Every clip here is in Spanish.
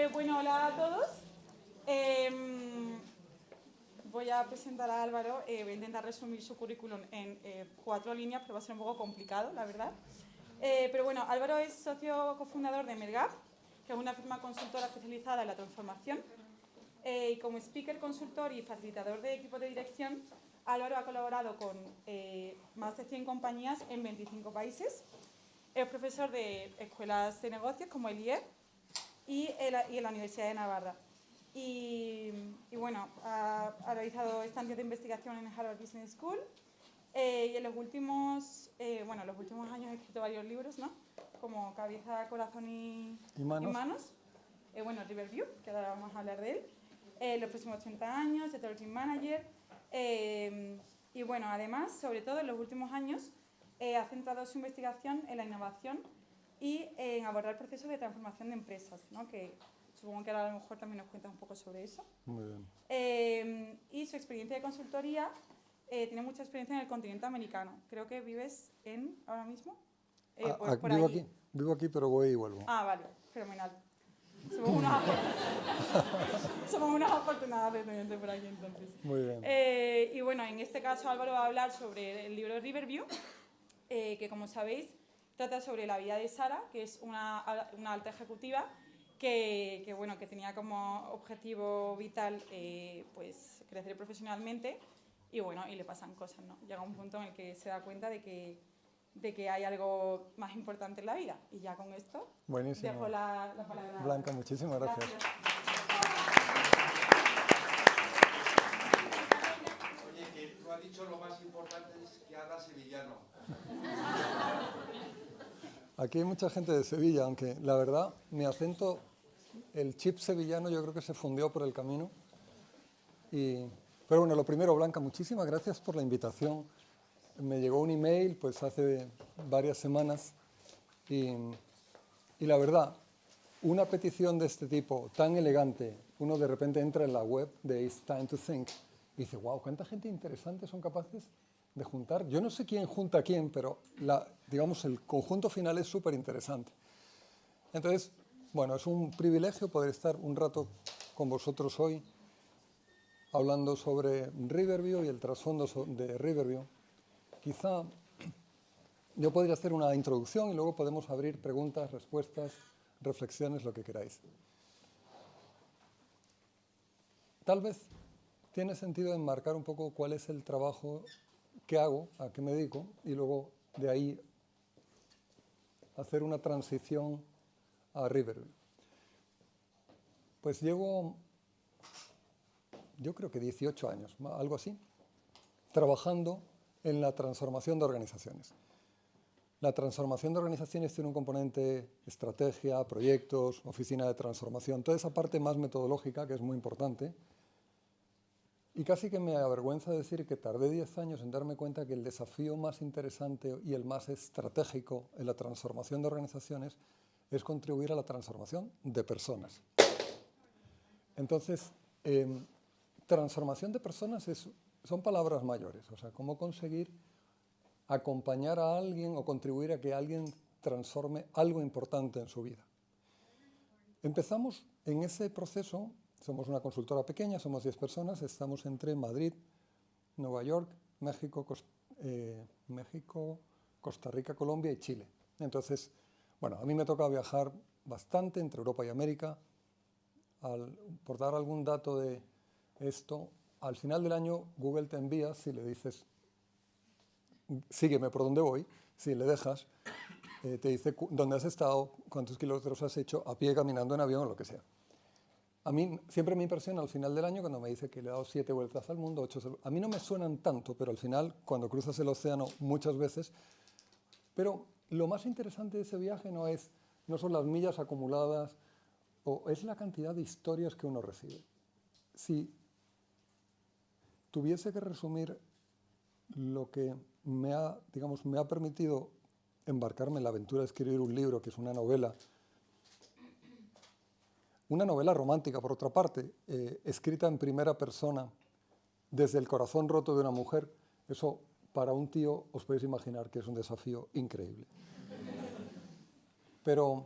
Bueno, hola a todos. Voy a presentar a Álvaro. Voy a intentar resumir su currículum en 4 líneas, pero va a ser un poco complicado, la verdad. Pero bueno, Álvaro es socio cofundador de Mergap, que es una firma consultora especializada en la transformación. Y como speaker, consultor y facilitador de equipos de dirección, Álvaro ha colaborado con más de 100 compañías en 25 países. Es profesor de escuelas de negocios como el IEF y en la Universidad de Navarra. Y bueno, ha realizado estancias de investigación en Harvard Business School y en los últimos años ha escrito varios libros, ¿no? Como Cabeza, Corazón y Manos. Riverview, que ahora vamos a hablar de él. Los próximos 80 años, The Talking Manager. Y bueno, además, sobre todo en los últimos años, ha centrado su investigación en la innovación y en abordar procesos de transformación de empresas, ¿no? Que supongo que ahora a lo mejor también nos cuentas un poco sobre eso. Muy bien. Y su experiencia de consultoría, tiene mucha experiencia en el continente americano. Creo que vives ahora mismo por allí. Vivo aquí, pero voy y vuelvo. Ah, vale, fenomenal. Somos unas afortunadas de tenerte por aquí, entonces. Muy bien. Y bueno, en este caso Álvaro va a hablar sobre el libro Riverview, que como sabéis trata sobre la vida de Sara, que es una alta ejecutiva que tenía como objetivo vital pues crecer profesionalmente y le pasan cosas, ¿no? Llega un punto en el que se da cuenta de que hay algo más importante en la vida. Y ya con esto Buenísimo. dejo la palabra. Blanca, muchísimas gracias. Oye, que tú has dicho lo más importante es que habla sevillano. Aquí hay mucha gente de Sevilla, aunque la verdad, mi acento, el chip sevillano yo creo que se fundió por el camino. Pero bueno, lo primero, Blanca, muchísimas gracias por la invitación. Me llegó un email pues hace varias semanas y la verdad, una petición de este tipo tan elegante, uno de repente entra en la web de It's Time to Think y dice, wow, cuánta gente interesante son capaces de juntar. Yo no sé quién junta a quién, pero el conjunto final es súper interesante. Entonces, bueno, es un privilegio poder estar un rato con vosotros hoy hablando sobre Riverview y el trasfondo de Riverview. Quizá yo podría hacer una introducción y luego podemos abrir preguntas, respuestas, reflexiones, lo que queráis. Tal vez tiene sentido enmarcar un poco cuál es el trabajo que hago, a qué me dedico, y luego de ahí hacer una transición a Riverview. Pues llevo, yo creo que 18 años, algo así, trabajando en la transformación de organizaciones. La transformación de organizaciones tiene un componente estrategia, proyectos, oficina de transformación, toda esa parte más metodológica que es muy importante. Y casi que me avergüenza decir que tardé 10 años en darme cuenta que el desafío más interesante y el más estratégico en la transformación de organizaciones es contribuir a la transformación de personas. Entonces, transformación de personas son palabras mayores, o sea, cómo conseguir acompañar a alguien o contribuir a que alguien transforme algo importante en su vida. Empezamos en ese proceso, somos una consultora pequeña, somos 10 personas, estamos entre Madrid, Nueva York, México, Costa Rica, Colombia y Chile. Entonces, bueno, a mí me toca viajar bastante entre Europa y América. Por dar algún dato de esto, al final del año Google te envía, si le dices sígueme por donde voy, si le dejas, te dice dónde has estado, cuántos kilómetros has hecho, a pie, caminando, en avión o lo que sea. A mí siempre me impresiona al final del año cuando me dice que le he dado 7 vueltas al mundo, 8. A mí no me suenan tanto, pero al final, cuando cruzas el océano muchas veces. Pero lo más interesante de ese viaje no son las millas acumuladas, es la cantidad de historias que uno recibe. Si tuviese que resumir lo que me ha permitido embarcarme en la aventura de escribir un libro, que es una novela romántica, por otra parte, escrita en primera persona, desde el corazón roto de una mujer. Eso, para un tío, os podéis imaginar que es un desafío increíble. Pero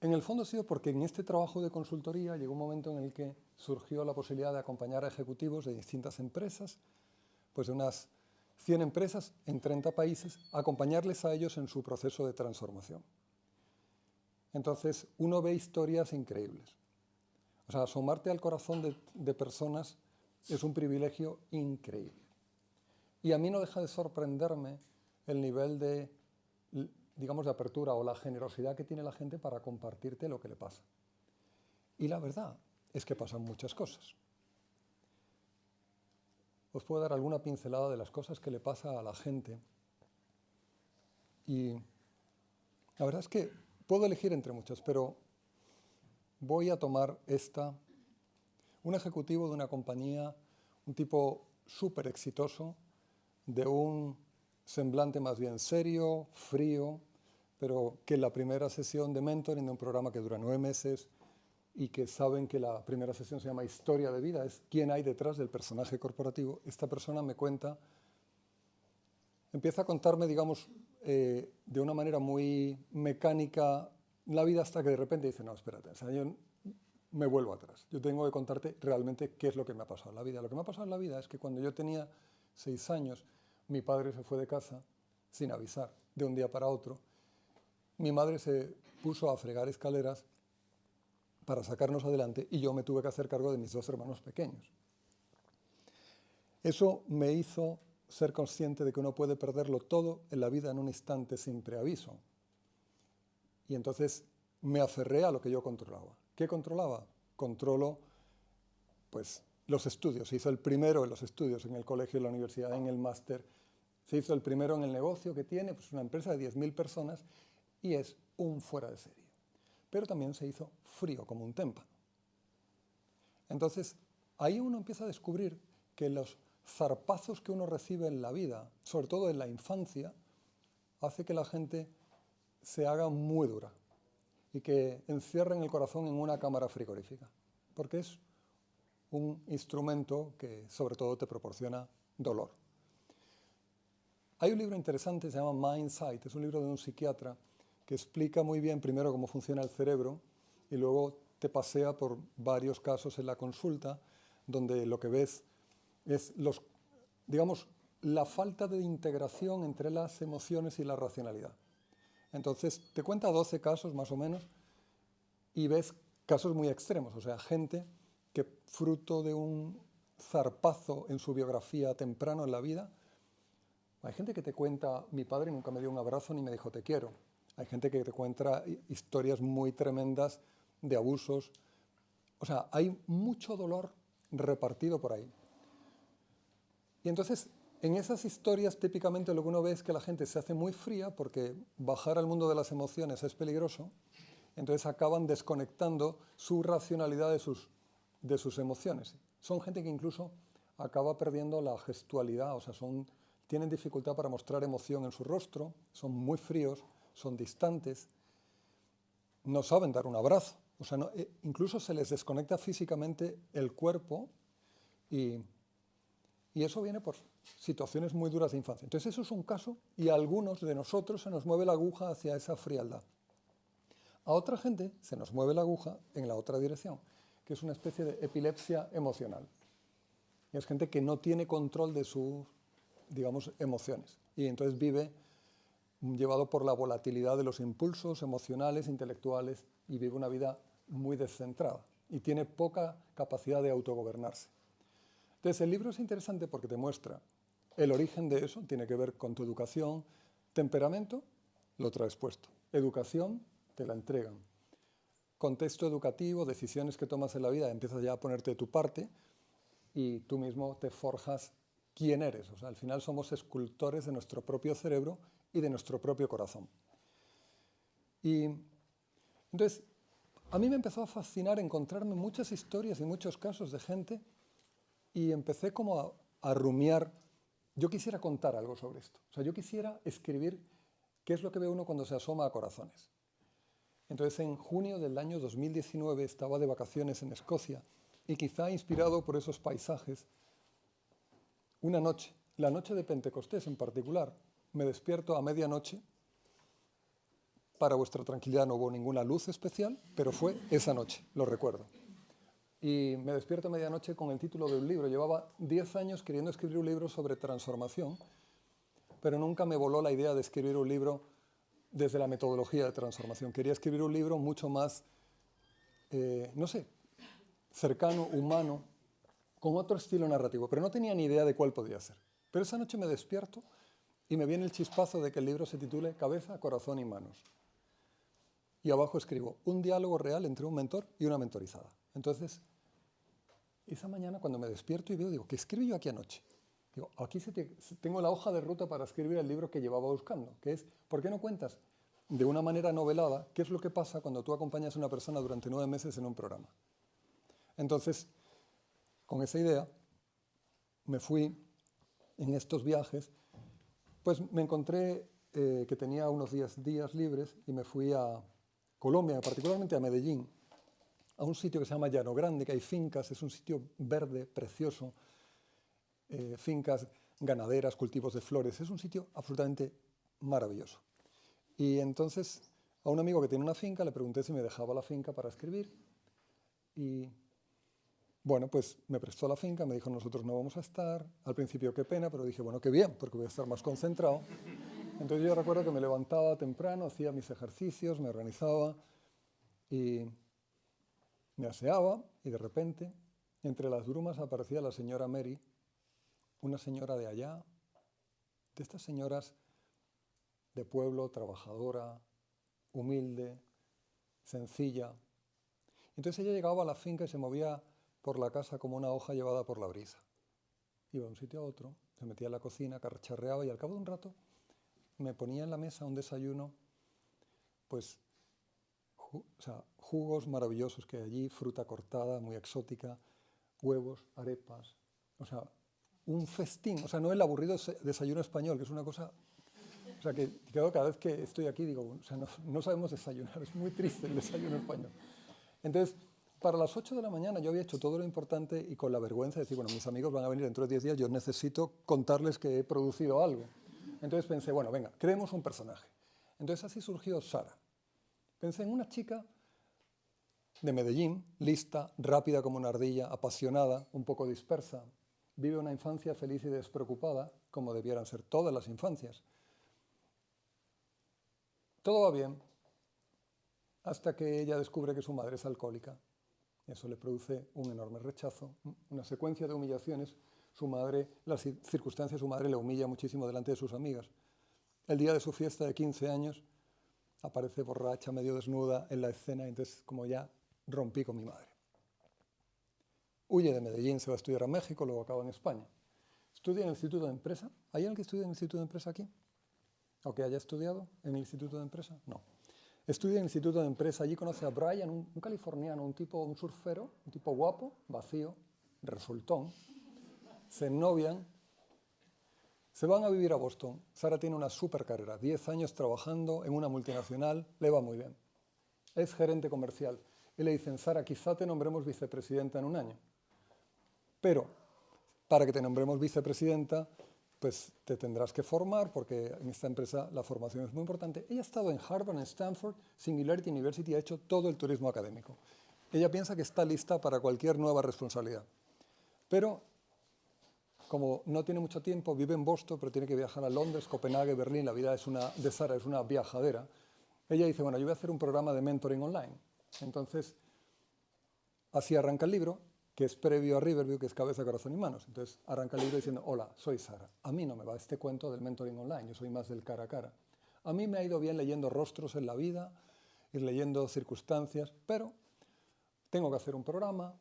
En el fondo ha sido porque en este trabajo de consultoría llegó un momento en el que surgió la posibilidad de acompañar a ejecutivos de distintas empresas, pues de unas 100 empresas en 30 países, acompañarles a ellos en su proceso de transformación. Entonces, uno ve historias increíbles. O sea, asomarte al corazón de personas es un privilegio increíble. Y a mí no deja de sorprenderme el nivel de, digamos, de apertura o la generosidad que tiene la gente para compartirte lo que le pasa. Y la verdad es que pasan muchas cosas. Os puedo dar alguna pincelada de las cosas que le pasa a la gente. Y la verdad es que puedo elegir entre muchas, pero voy a tomar esta. Un ejecutivo de una compañía, un tipo súper exitoso, de un semblante más bien serio, frío, pero que en la primera sesión de mentoring de un programa que dura 9 meses y que saben que la primera sesión se llama Historia de Vida, es quién hay detrás del personaje corporativo, esta persona me cuenta, empieza a contarme, digamos, de una manera muy mecánica la vida hasta que de repente dice, no, espérate, o sea, yo me vuelvo atrás, yo tengo que contarte realmente qué es lo que me ha pasado en la vida. Lo que me ha pasado en la vida es que cuando yo tenía 6 años, mi padre se fue de casa sin avisar, de un día para otro. Mi madre se puso a fregar escaleras para sacarnos adelante y yo me tuve que hacer cargo de mis 2 hermanos pequeños. Eso me hizo ser consciente de que uno puede perderlo todo en la vida en un instante sin preaviso. Y entonces me aferré a lo que yo controlaba. ¿Qué controlaba? Controlo, pues, los estudios. Se hizo el primero en los estudios, en el colegio, en la universidad, en el máster. Se hizo el primero en el negocio que tiene, pues una empresa de 10.000 personas y es un fuera de serie. Pero también se hizo frío, como un témpano. Entonces, ahí uno empieza a descubrir que los zarpazos que uno recibe en la vida, sobre todo en la infancia, hace que la gente se haga muy dura y que encierren el corazón en una cámara frigorífica, porque es un instrumento que sobre todo te proporciona dolor. Hay un libro interesante, se llama Mindsight, es un libro de un psiquiatra que explica muy bien primero cómo funciona el cerebro y luego te pasea por varios casos en la consulta donde lo que ves es digamos, la falta de integración entre las emociones y la racionalidad. Entonces te cuenta 12 casos más o menos y ves casos muy extremos, o sea, gente que fruto de un zarpazo en su biografía temprano en la vida. Hay gente que te cuenta, mi padre nunca me dio un abrazo ni me dijo te quiero. Hay gente que te cuenta historias muy tremendas de abusos. O sea, hay mucho dolor repartido por ahí. Y entonces, en esas historias típicamente lo que uno ve es que la gente se hace muy fría porque bajar al mundo de las emociones es peligroso. Entonces acaban desconectando su racionalidad de sus emociones. Son gente que incluso acaba perdiendo la gestualidad, o sea, tienen dificultad para mostrar emoción en su rostro, son muy fríos, son distantes, no saben dar un abrazo, o sea, incluso se les desconecta físicamente el cuerpo y eso viene por situaciones muy duras de infancia. Entonces eso es un caso y a algunos de nosotros se nos mueve la aguja hacia esa frialdad. A otra gente se nos mueve la aguja en la otra dirección, que es una especie de epilepsia emocional. Y es gente que no tiene control de sus, digamos, emociones. Y entonces vive llevado por la volatilidad de los impulsos emocionales, intelectuales, y vive una vida muy descentrada. Y tiene poca capacidad de autogobernarse. Entonces el libro es interesante porque te muestra el origen de eso, tiene que ver con tu educación, temperamento, lo traes puesto. Educación, te la entregan. Contexto educativo, decisiones que tomas en la vida, empiezas ya a ponerte de tu parte y tú mismo te forjas quién eres. O sea, al final somos escultores de nuestro propio cerebro y de nuestro propio corazón. Y entonces, a mí me empezó a fascinar encontrarme muchas historias y muchos casos de gente y empecé como a rumiar. Yo quisiera contar algo sobre esto. O sea, yo quisiera escribir qué es lo que ve uno cuando se asoma a corazones. Entonces, en junio del año 2019 estaba de vacaciones en Escocia y quizá inspirado por esos paisajes, una noche, la noche de Pentecostés en particular, me despierto a medianoche para vuestra tranquilidad no hubo ninguna luz especial, pero fue esa noche, lo recuerdo. Y me despierto a medianoche con el título de un libro. Llevaba 10 años queriendo escribir un libro sobre transformación, pero nunca me voló la idea de escribir un libro desde la metodología de transformación. Quería escribir un libro mucho más, no sé, cercano, humano, con otro estilo narrativo, pero no tenía ni idea de cuál podía ser. Pero esa noche me despierto y me viene el chispazo de que el libro se titule Cabeza, Corazón y Manos. Y abajo escribo, un diálogo real entre un mentor y una mentorizada. Entonces, esa mañana cuando me despierto y veo, digo, ¿qué escribí yo aquí anoche? Digo, aquí tengo la hoja de ruta para escribir el libro que llevaba buscando, que es, ¿por qué no cuentas de una manera novelada qué es lo que pasa cuando tú acompañas a una persona durante 9 meses en un programa? Entonces, con esa idea, me fui en estos viajes, pues me encontré que tenía unos días libres y me fui a Colombia, particularmente a Medellín, a un sitio que se llama Llano Grande, que hay fincas, es un sitio verde, precioso, fincas ganaderas, cultivos de flores, es un sitio absolutamente maravilloso. Y entonces a un amigo que tiene una finca le pregunté si me dejaba la finca para escribir y bueno, pues me prestó la finca, me dijo nosotros no vamos a estar, al principio qué pena, pero dije bueno, qué bien, porque voy a estar más concentrado. Entonces yo recuerdo que me levantaba temprano, hacía mis ejercicios, me organizaba y me aseaba y de repente entre las brumas aparecía la señora Mary, una señora de allá, de estas señoras de pueblo, trabajadora, humilde, sencilla. Entonces ella llegaba a la finca y se movía por la casa como una hoja llevada por la brisa. Iba de un sitio a otro, se metía en la cocina, carcharreaba y al cabo de un rato me ponía en la mesa un desayuno, pues, jugos maravillosos que hay allí, fruta cortada, muy exótica, huevos, arepas, o sea, un festín, o sea, no el aburrido desayuno español, que es una cosa, o sea, que cada vez que estoy aquí digo, o sea, no sabemos desayunar, es muy triste el desayuno español. Entonces, para las 8 de la mañana yo había hecho todo lo importante y con la vergüenza de decir, bueno, mis amigos van a venir dentro de 10 días, yo necesito contarles que he producido algo. Entonces pensé, bueno, venga, creemos un personaje. Entonces así surgió Sara. Pensé en una chica de Medellín, lista, rápida como una ardilla, apasionada, un poco dispersa. Vive una infancia feliz y despreocupada, como debieran ser todas las infancias. Todo va bien, hasta que ella descubre que su madre es alcohólica. Eso le produce un enorme rechazo, una secuencia de humillaciones. Su madre, las circunstancias de su madre le humilla muchísimo delante de sus amigas. El día de su fiesta de 15 años, aparece borracha, medio desnuda en la escena, entonces como ya rompí con mi madre. Huye de Medellín, se va a estudiar a México, luego acaba en España. Estudia en el Instituto de Empresa. ¿Hay alguien que estudie en el Instituto de Empresa aquí? ¿O que haya estudiado en el Instituto de Empresa? No. Estudia en el Instituto de Empresa, allí conoce a Brian, un californiano, un surfero, un tipo guapo, vacío, resultón. Se ennovian, se van a vivir a Boston. Sara tiene una super carrera, 10 años trabajando en una multinacional, le va muy bien. Es gerente comercial. Y le dicen, Sara, quizá te nombremos vicepresidenta en un año. Pero para que te nombremos vicepresidenta, pues te tendrás que formar, porque en esta empresa la formación es muy importante. Ella ha estado en Harvard, en Stanford, Singularity University, ha hecho todo el turismo académico. Ella piensa que está lista para cualquier nueva responsabilidad. Pero, como no tiene mucho tiempo, vive en Boston, pero tiene que viajar a Londres, Copenhague, Berlín, la vida de Sara es una viajadera. Ella dice, bueno, yo voy a hacer un programa de mentoring online. Entonces, así arranca el libro, que es previo a Riverview, que es Cabeza, Corazón y Manos. Entonces arranca el libro diciendo, hola, soy Sara. A mí no me va este cuento del mentoring online, yo soy más del cara a cara. A mí me ha ido bien leyendo rostros en la vida, ir leyendo circunstancias, pero tengo que hacer un programa,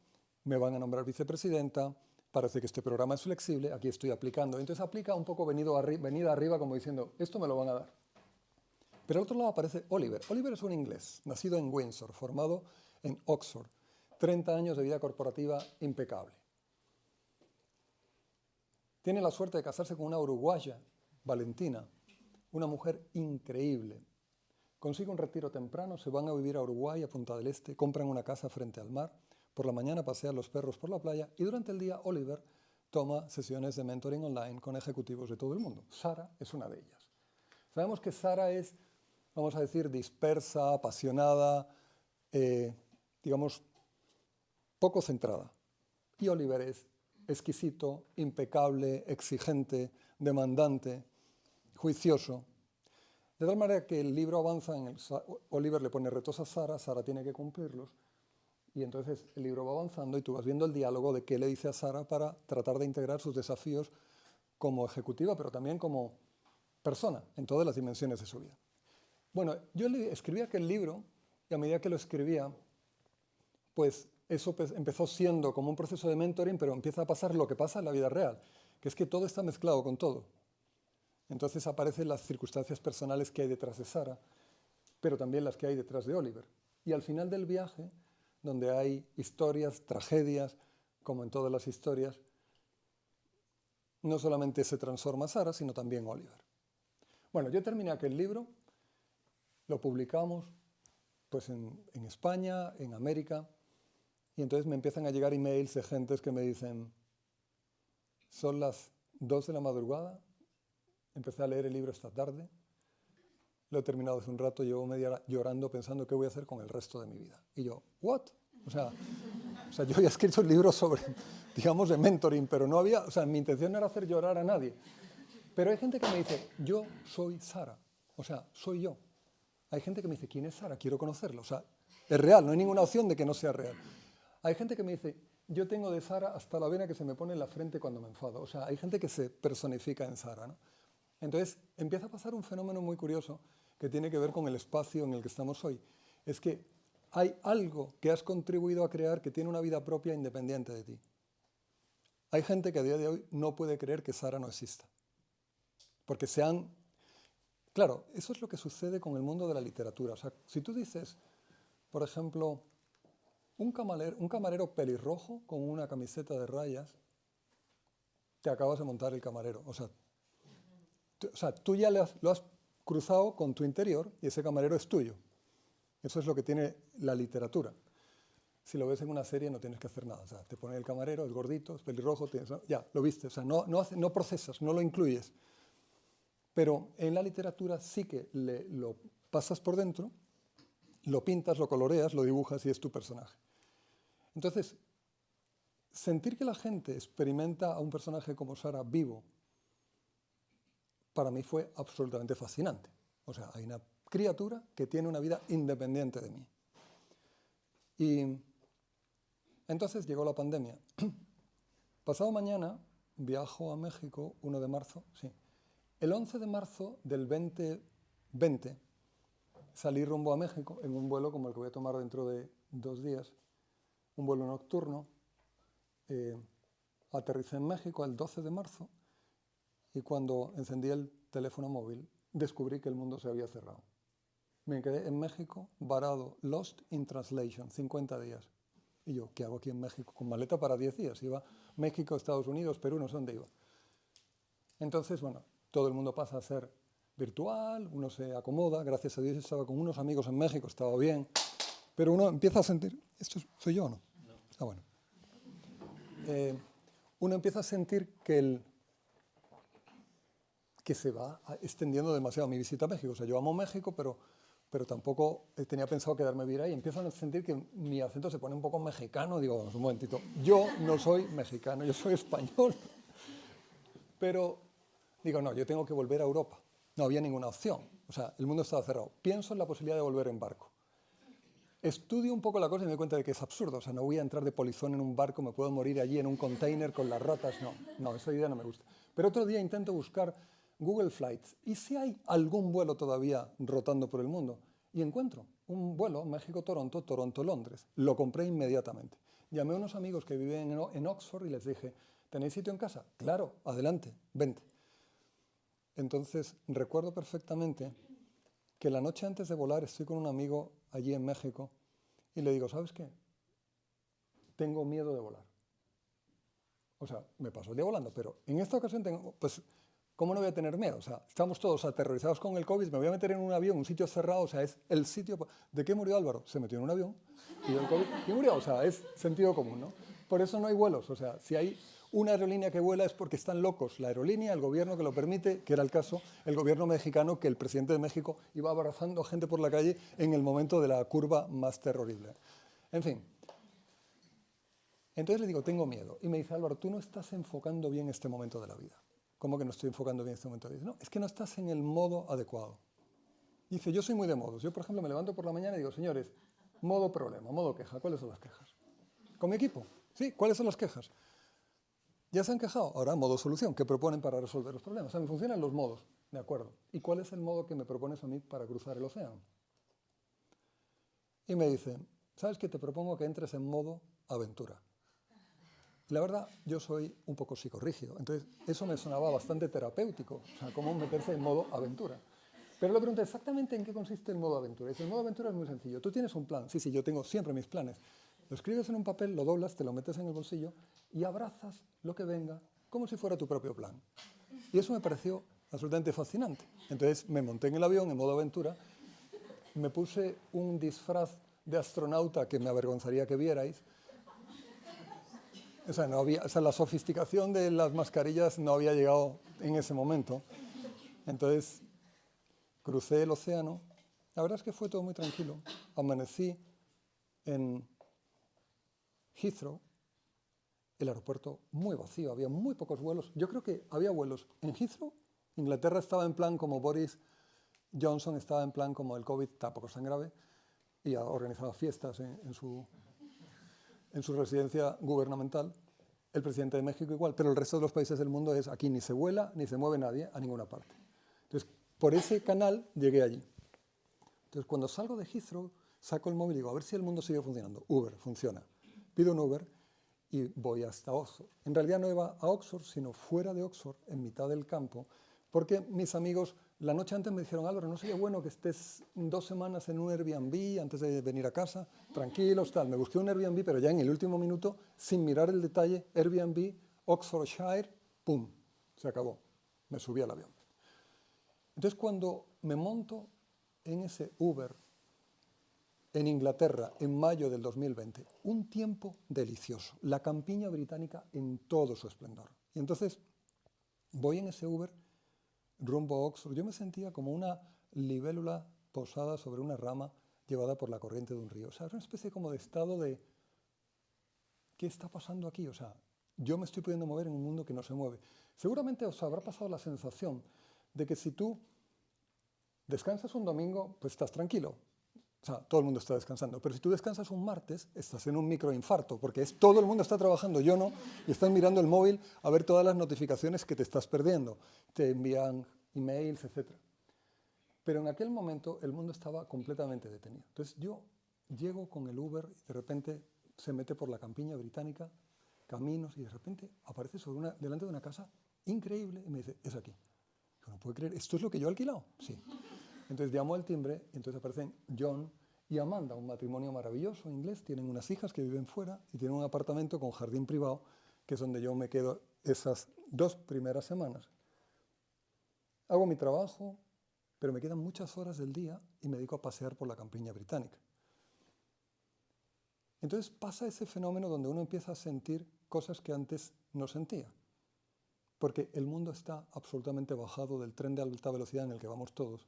me van a nombrar vicepresidenta, parece que este programa es flexible, aquí estoy aplicando. Entonces aplica un poco venida arriba como diciendo, esto me lo van a dar. Pero al otro lado aparece Oliver. Oliver es un inglés, nacido en Windsor, formado en Oxford. 30 años de vida corporativa impecable. Tiene la suerte de casarse con una uruguaya, Valentina, una mujer increíble. Consigue un retiro temprano, se van a vivir a Uruguay, a Punta del Este, compran una casa frente al mar, por la mañana pasean los perros por la playa y durante el día Oliver toma sesiones de mentoring online con ejecutivos de todo el mundo. Sara es una de ellas. Sabemos que Sara es vamos a decir, dispersa, apasionada, digamos, poco centrada. Y Oliver es exquisito, impecable, exigente, demandante, juicioso. De tal manera que el libro avanza, Oliver le pone retos a Sara, Sara tiene que cumplirlos, y entonces el libro va avanzando y tú vas viendo el diálogo de qué le dice a Sara para tratar de integrar sus desafíos como ejecutiva, pero también como persona, en todas las dimensiones de su vida. Bueno, yo escribí aquel libro, y a medida que lo escribía, pues eso empezó siendo como un proceso de mentoring, pero empieza a pasar lo que pasa en la vida real, que es que todo está mezclado con todo. Entonces aparecen las circunstancias personales que hay detrás de Sara, pero también las que hay detrás de Oliver. Y al final del viaje, donde hay historias, tragedias, como en todas las historias, no solamente se transforma Sara, sino también Oliver. Bueno, yo terminé aquel libro, lo publicamos pues en España, en América, y entonces me empiezan a llegar emails de gentes que me dicen, son las 2 de la madrugada, empecé a leer el libro esta tarde, lo he terminado hace un rato, llevo media hora llorando pensando qué voy a hacer con el resto de mi vida. Y yo, ¿what? O sea, yo había escrito un libro sobre, digamos, de mentoring, pero no había, o sea, mi intención no era hacer llorar a nadie. Pero hay gente que me dice, yo soy Sara, o sea, soy yo. Hay gente que me dice, ¿quién es Sara? Quiero conocerla. O sea, es real, no hay ninguna opción de que no sea real. Hay gente que me dice, yo tengo de Sara hasta la vena que se me pone en la frente cuando me enfado. O sea, hay gente que se personifica en Sara, ¿no? Entonces, empieza a pasar un fenómeno muy curioso que tiene que ver con el espacio en el que estamos hoy. Es que hay algo que has contribuido a crear que tiene una vida propia independiente de ti. Hay gente que a día de hoy no puede creer que Sara no exista. Porque Claro, eso es lo que sucede con el mundo de la literatura. O sea, si tú dices, por ejemplo, un camarero pelirrojo con una camiseta de rayas, te acabas de montar el camarero. O sea, tú ya lo has cruzado con tu interior y ese camarero es tuyo. Eso es lo que tiene la literatura. Si lo ves en una serie no tienes que hacer nada. O sea, te pone el camarero, es gordito, es pelirrojo, ya, lo viste. O sea, no procesas, no lo incluyes. Pero en la literatura sí que lo pasas por dentro, lo pintas, lo coloreas, lo dibujas y es tu personaje. Entonces, sentir que la gente experimenta a un personaje como Sara vivo, para mí fue absolutamente fascinante. O sea, hay una criatura que tiene una vida independiente de mí. Y entonces llegó la pandemia. Pasado mañana viajo a México, 1 de marzo, sí. El 11 de marzo del 2020 salí rumbo a México en un vuelo como el que voy a tomar dentro de 2 días, un vuelo nocturno. Aterricé en México el 12 de marzo y cuando encendí el teléfono móvil descubrí que el mundo se había cerrado. Me quedé en México varado, lost in translation, 50 días. Y yo, ¿qué hago aquí en México? Con maleta para 10 días. Iba México, Estados Unidos, Perú, no sé dónde iba. Entonces, bueno, todo el mundo pasa a ser virtual, uno se acomoda, gracias a Dios estaba con unos amigos en México, estaba bien, pero uno empieza a sentir, ¿esto soy yo o no? No. Ah, bueno. Uno empieza a sentir que se va extendiendo demasiado mi visita a México. O sea, yo amo México, pero tampoco tenía pensado quedarme a vivir ahí. Empiezo a sentir que mi acento se pone un poco mexicano. Digo, un momentito, yo no soy mexicano, yo soy español. Pero digo, no, yo tengo que volver a Europa. No había ninguna opción. O sea, el mundo estaba cerrado. Pienso en la posibilidad de volver en barco. Estudio un poco la cosa y me doy cuenta de que es absurdo. O sea, no voy a entrar de polizón en un barco, me puedo morir allí en un container con las ratas. No, esa idea no me gusta. Pero otro día intento buscar Google Flights. ¿Y si hay algún vuelo todavía rotando por el mundo? Y encuentro un vuelo México-Toronto, Toronto-Londres. Lo compré inmediatamente. Llamé a unos amigos que viven en Oxford y les dije, ¿tenéis sitio en casa? Claro, adelante, vente. Entonces, recuerdo perfectamente que la noche antes de volar estoy con un amigo allí en México y le digo, ¿sabes qué? Tengo miedo de volar. O sea, me paso el día volando, pero en esta ocasión tengo, pues, ¿cómo no voy a tener miedo? O sea, estamos todos aterrorizados con el COVID, me voy a meter en un avión, un sitio cerrado, o sea, es el sitio... ¿De qué murió Álvaro? Se metió en un avión y del COVID y murió, o sea, es sentido común, ¿no? Por eso no hay vuelos, o sea, si hay una aerolínea que vuela es porque están locos. La aerolínea, el gobierno que lo permite, que era el caso, el gobierno mexicano, que el presidente de México iba abrazando a gente por la calle en el momento de la curva más terrible. En fin. Entonces le digo, tengo miedo. Y me dice, Álvaro, tú no estás enfocando bien este momento de la vida. ¿Cómo que no estoy enfocando bien este momento de la vida? No, es que no estás en el modo adecuado. Dice, yo soy muy de modos. Yo, por ejemplo, me levanto por la mañana y digo, señores, modo problema, modo queja. ¿Cuáles son las quejas? Con mi equipo. Sí, ¿cuáles son las quejas? ¿Ya se han quejado? Ahora, modo solución. ¿Qué proponen para resolver los problemas? A mí funcionan los modos. De acuerdo. ¿Y cuál es el modo que me propones a mí para cruzar el océano? Y me dice, ¿sabes qué? Te propongo que entres en modo aventura. La verdad, yo soy un poco psicorrígido, entonces eso me sonaba bastante terapéutico, o sea, cómo meterse en modo aventura. Pero le pregunté exactamente en qué consiste el modo aventura. Y dice, el modo aventura es muy sencillo. Tú tienes un plan. Sí, sí, yo tengo siempre mis planes. Lo escribes en un papel, lo doblas, te lo metes en el bolsillo y abrazas lo que venga como si fuera tu propio plan. Y eso me pareció absolutamente fascinante. Entonces me monté en el avión en modo aventura, me puse un disfraz de astronauta que me avergonzaría que vierais. O sea, la sofisticación de las mascarillas no había llegado en ese momento. Entonces, crucé el océano. La verdad es que fue todo muy tranquilo. Amanecí en Heathrow, el aeropuerto muy vacío, había muy pocos vuelos. Yo creo que había vuelos en Heathrow. Inglaterra estaba en plan como Boris Johnson, estaba en plan como el COVID, tampoco es tan grave, y ha organizado fiestas en su residencia gubernamental. El presidente de México igual, pero el resto de los países del mundo es aquí ni se vuela ni se mueve nadie a ninguna parte. Entonces, por ese canal llegué allí. Entonces, cuando salgo de Heathrow, saco el móvil y digo, a ver si el mundo sigue funcionando. Uber, funciona. Pido un Uber y voy hasta Oxford. En realidad no iba a Oxford, sino fuera de Oxford, en mitad del campo, porque mis amigos la noche antes me dijeron, Álvaro, ¿no sería bueno que estés 2 semanas en un Airbnb antes de venir a casa? Tranquilos, tal. Me busqué un Airbnb, pero ya en el último minuto, sin mirar el detalle, Airbnb, Oxfordshire, ¡pum! Se acabó. Me subí al avión. Entonces, cuando me monto en ese Uber en Inglaterra en mayo del 2020, un tiempo delicioso, la campiña británica en todo su esplendor. Y entonces voy en ese Uber rumbo a Oxford. Yo me sentía como una libélula posada sobre una rama llevada por la corriente de un río. O sea, era una especie como de estado de ¿qué está pasando aquí? O sea, yo me estoy pudiendo mover en un mundo que no se mueve. Seguramente os habrá pasado la sensación de que si tú descansas un domingo, pues estás tranquilo. O sea, todo el mundo está descansando. Pero si tú descansas un martes, estás en un microinfarto, porque todo el mundo está trabajando, yo no, y estás mirando el móvil a ver todas las notificaciones que te estás perdiendo. Te envían emails, etc. Pero en aquel momento el mundo estaba completamente detenido. Entonces yo llego con el Uber y de repente se mete por la campiña británica, caminos, y de repente aparece delante de una casa increíble y me dice, es aquí. Yo no puedo creer, ¿esto es lo que yo he alquilado? Sí. Entonces llamo al timbre y entonces aparecen John y Amanda, un matrimonio maravilloso inglés. Tienen unas hijas que viven fuera y tienen un apartamento con jardín privado, que es donde yo me quedo esas 2 primeras semanas. Hago mi trabajo, pero me quedan muchas horas del día y me dedico a pasear por la campiña británica. Entonces pasa ese fenómeno donde uno empieza a sentir cosas que antes no sentía, porque el mundo está absolutamente bajado del tren de alta velocidad en el que vamos todos.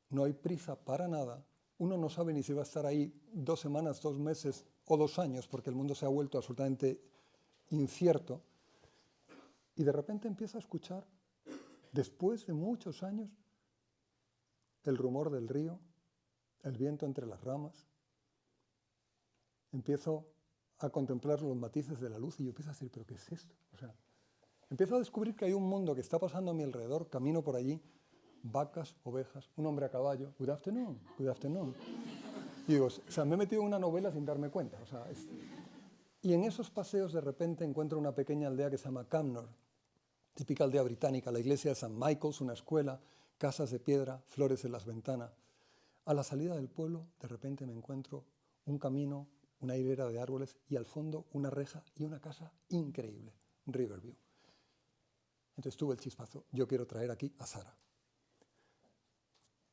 No hay prisa para nada. Uno no sabe ni si va a estar ahí 2 semanas, 2 meses o 2 años, porque el mundo se ha vuelto absolutamente incierto. Y de repente empieza a escuchar, después de muchos años, el rumor del río, el viento entre las ramas. Empiezo a contemplar los matices de la luz y yo empiezo a decir, ¿pero qué es esto? O sea, empiezo a descubrir que hay un mundo que está pasando a mi alrededor, camino por allí, vacas, ovejas, un hombre a caballo, good afternoon, good afternoon. Y digo, o sea, me he metido en una novela sin darme cuenta. O sea, y en esos paseos de repente encuentro una pequeña aldea que se llama Camnor, típica aldea británica, la iglesia de St. Michael's, una escuela, casas de piedra, flores en las ventanas. A la salida del pueblo, de repente me encuentro un camino, una hilera de árboles y al fondo una reja y una casa increíble, Riverview. Entonces tuve el chispazo, yo quiero traer aquí a Sara.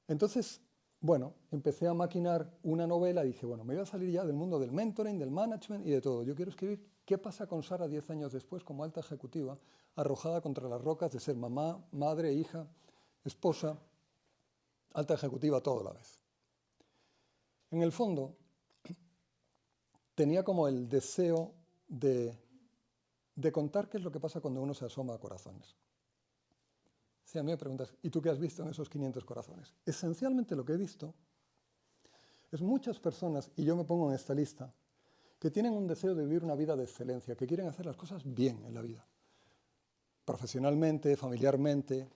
Entonces bueno, empecé a maquinar una novela y dije, bueno, me voy a salir ya del mundo del mentoring, del management y de todo. Yo quiero escribir qué pasa con Sara 10 años después como alta ejecutiva, arrojada contra las rocas de ser mamá, madre, hija, esposa, alta ejecutiva, todo a la vez. En el fondo, tenía como el deseo de contar qué es lo que pasa cuando uno se asoma a corazones. Si a mí me preguntas, ¿y tú qué has visto en esos 500 corazones? Esencialmente lo que he visto es muchas personas, y yo me pongo en esta lista, que tienen un deseo de vivir una vida de excelencia, que quieren hacer las cosas bien en la vida, profesionalmente, familiarmente,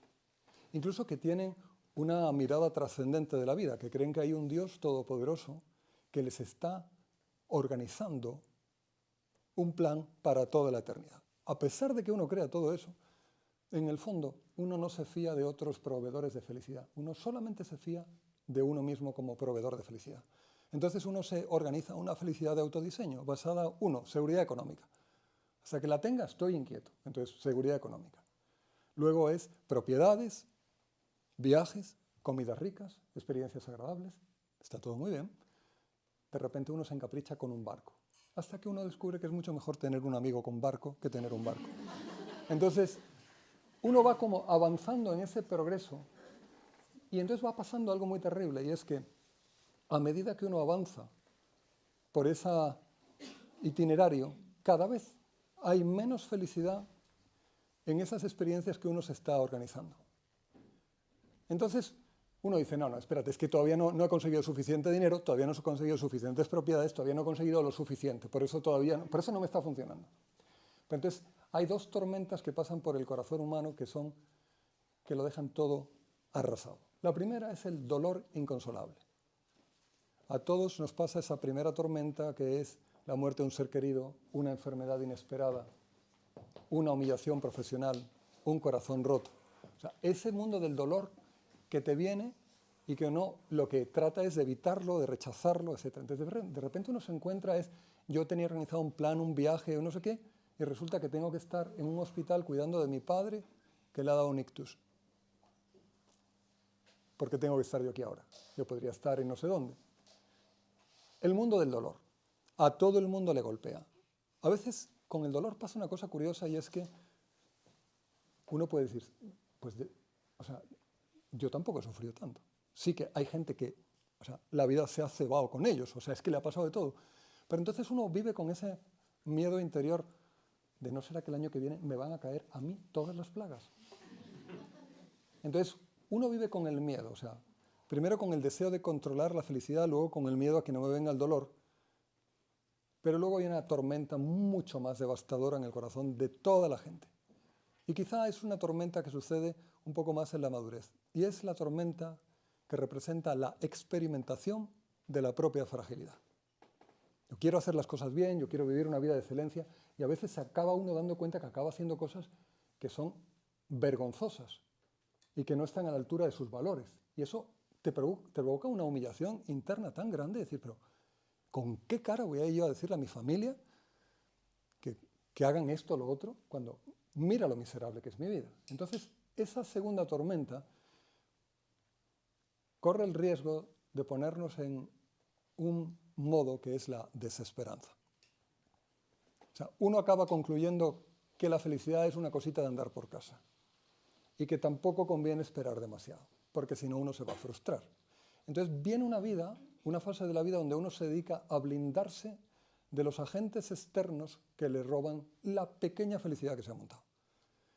incluso que tienen una mirada trascendente de la vida, que creen que hay un Dios todopoderoso que les está organizando un plan para toda la eternidad. A pesar de que uno crea todo eso, en el fondo uno no se fía de otros proveedores de felicidad, uno solamente se fía de uno mismo como proveedor de felicidad. Entonces uno se organiza una felicidad de autodiseño basada, uno, seguridad económica. Hasta que la tenga estoy inquieto, entonces seguridad económica. Luego es propiedades, viajes, comidas ricas, experiencias agradables, está todo muy bien. De repente uno se encapricha con un barco, hasta que uno descubre que es mucho mejor tener un amigo con barco que tener un barco. Entonces, uno va como avanzando en ese progreso y entonces va pasando algo muy terrible, y es que a medida que uno avanza por ese itinerario, cada vez hay menos felicidad en esas experiencias que uno se está organizando. Entonces, uno dice, no, espérate, es que todavía no he conseguido suficiente dinero, todavía no he conseguido suficientes propiedades, todavía no he conseguido lo suficiente, por eso no me está funcionando. Pero entonces, hay dos tormentas que pasan por el corazón humano que lo dejan todo arrasado. La primera es el dolor inconsolable. A todos nos pasa esa primera tormenta, que es la muerte de un ser querido, una enfermedad inesperada, una humillación profesional, un corazón roto. O sea, ese mundo del dolor que te viene y que uno lo que trata es de evitarlo, de rechazarlo, etc. Entonces, de repente uno se encuentra, yo tenía organizado un plan, un viaje, o no sé qué, y resulta que tengo que estar en un hospital cuidando de mi padre que le ha dado un ictus. ¿Por qué tengo que estar yo aquí ahora? Yo podría estar en no sé dónde. El mundo del dolor. A todo el mundo le golpea. A veces con el dolor pasa una cosa curiosa, y es que uno puede decir, yo tampoco he sufrido tanto. Sí que hay gente que, la vida se ha cebado con ellos, es que le ha pasado de todo. Pero entonces uno vive con ese miedo interior de no será que el año que viene me van a caer a mí todas las plagas. Entonces uno vive con el miedo, primero con el deseo de controlar la felicidad, luego con el miedo a que no me venga el dolor. Pero luego hay una tormenta mucho más devastadora en el corazón de toda la gente. Y quizá es una tormenta que sucede un poco más en la madurez. Y es la tormenta que representa la experimentación de la propia fragilidad. Yo quiero hacer las cosas bien, yo quiero vivir una vida de excelencia, y a veces se acaba uno dando cuenta que acaba haciendo cosas que son vergonzosas y que no están a la altura de sus valores. Y eso te provoca una humillación interna tan grande, decir, pero ¿con qué cara voy a ir yo a decirle a mi familia que hagan esto o lo otro cuando mira lo miserable que es mi vida? Entonces, esa segunda tormenta corre el riesgo de ponernos en un modo que es la desesperanza. Uno acaba concluyendo que la felicidad es una cosita de andar por casa y que tampoco conviene esperar demasiado, porque si no uno se va a frustrar. Entonces viene una fase de la vida donde uno se dedica a blindarse de los agentes externos que le roban la pequeña felicidad que se ha montado.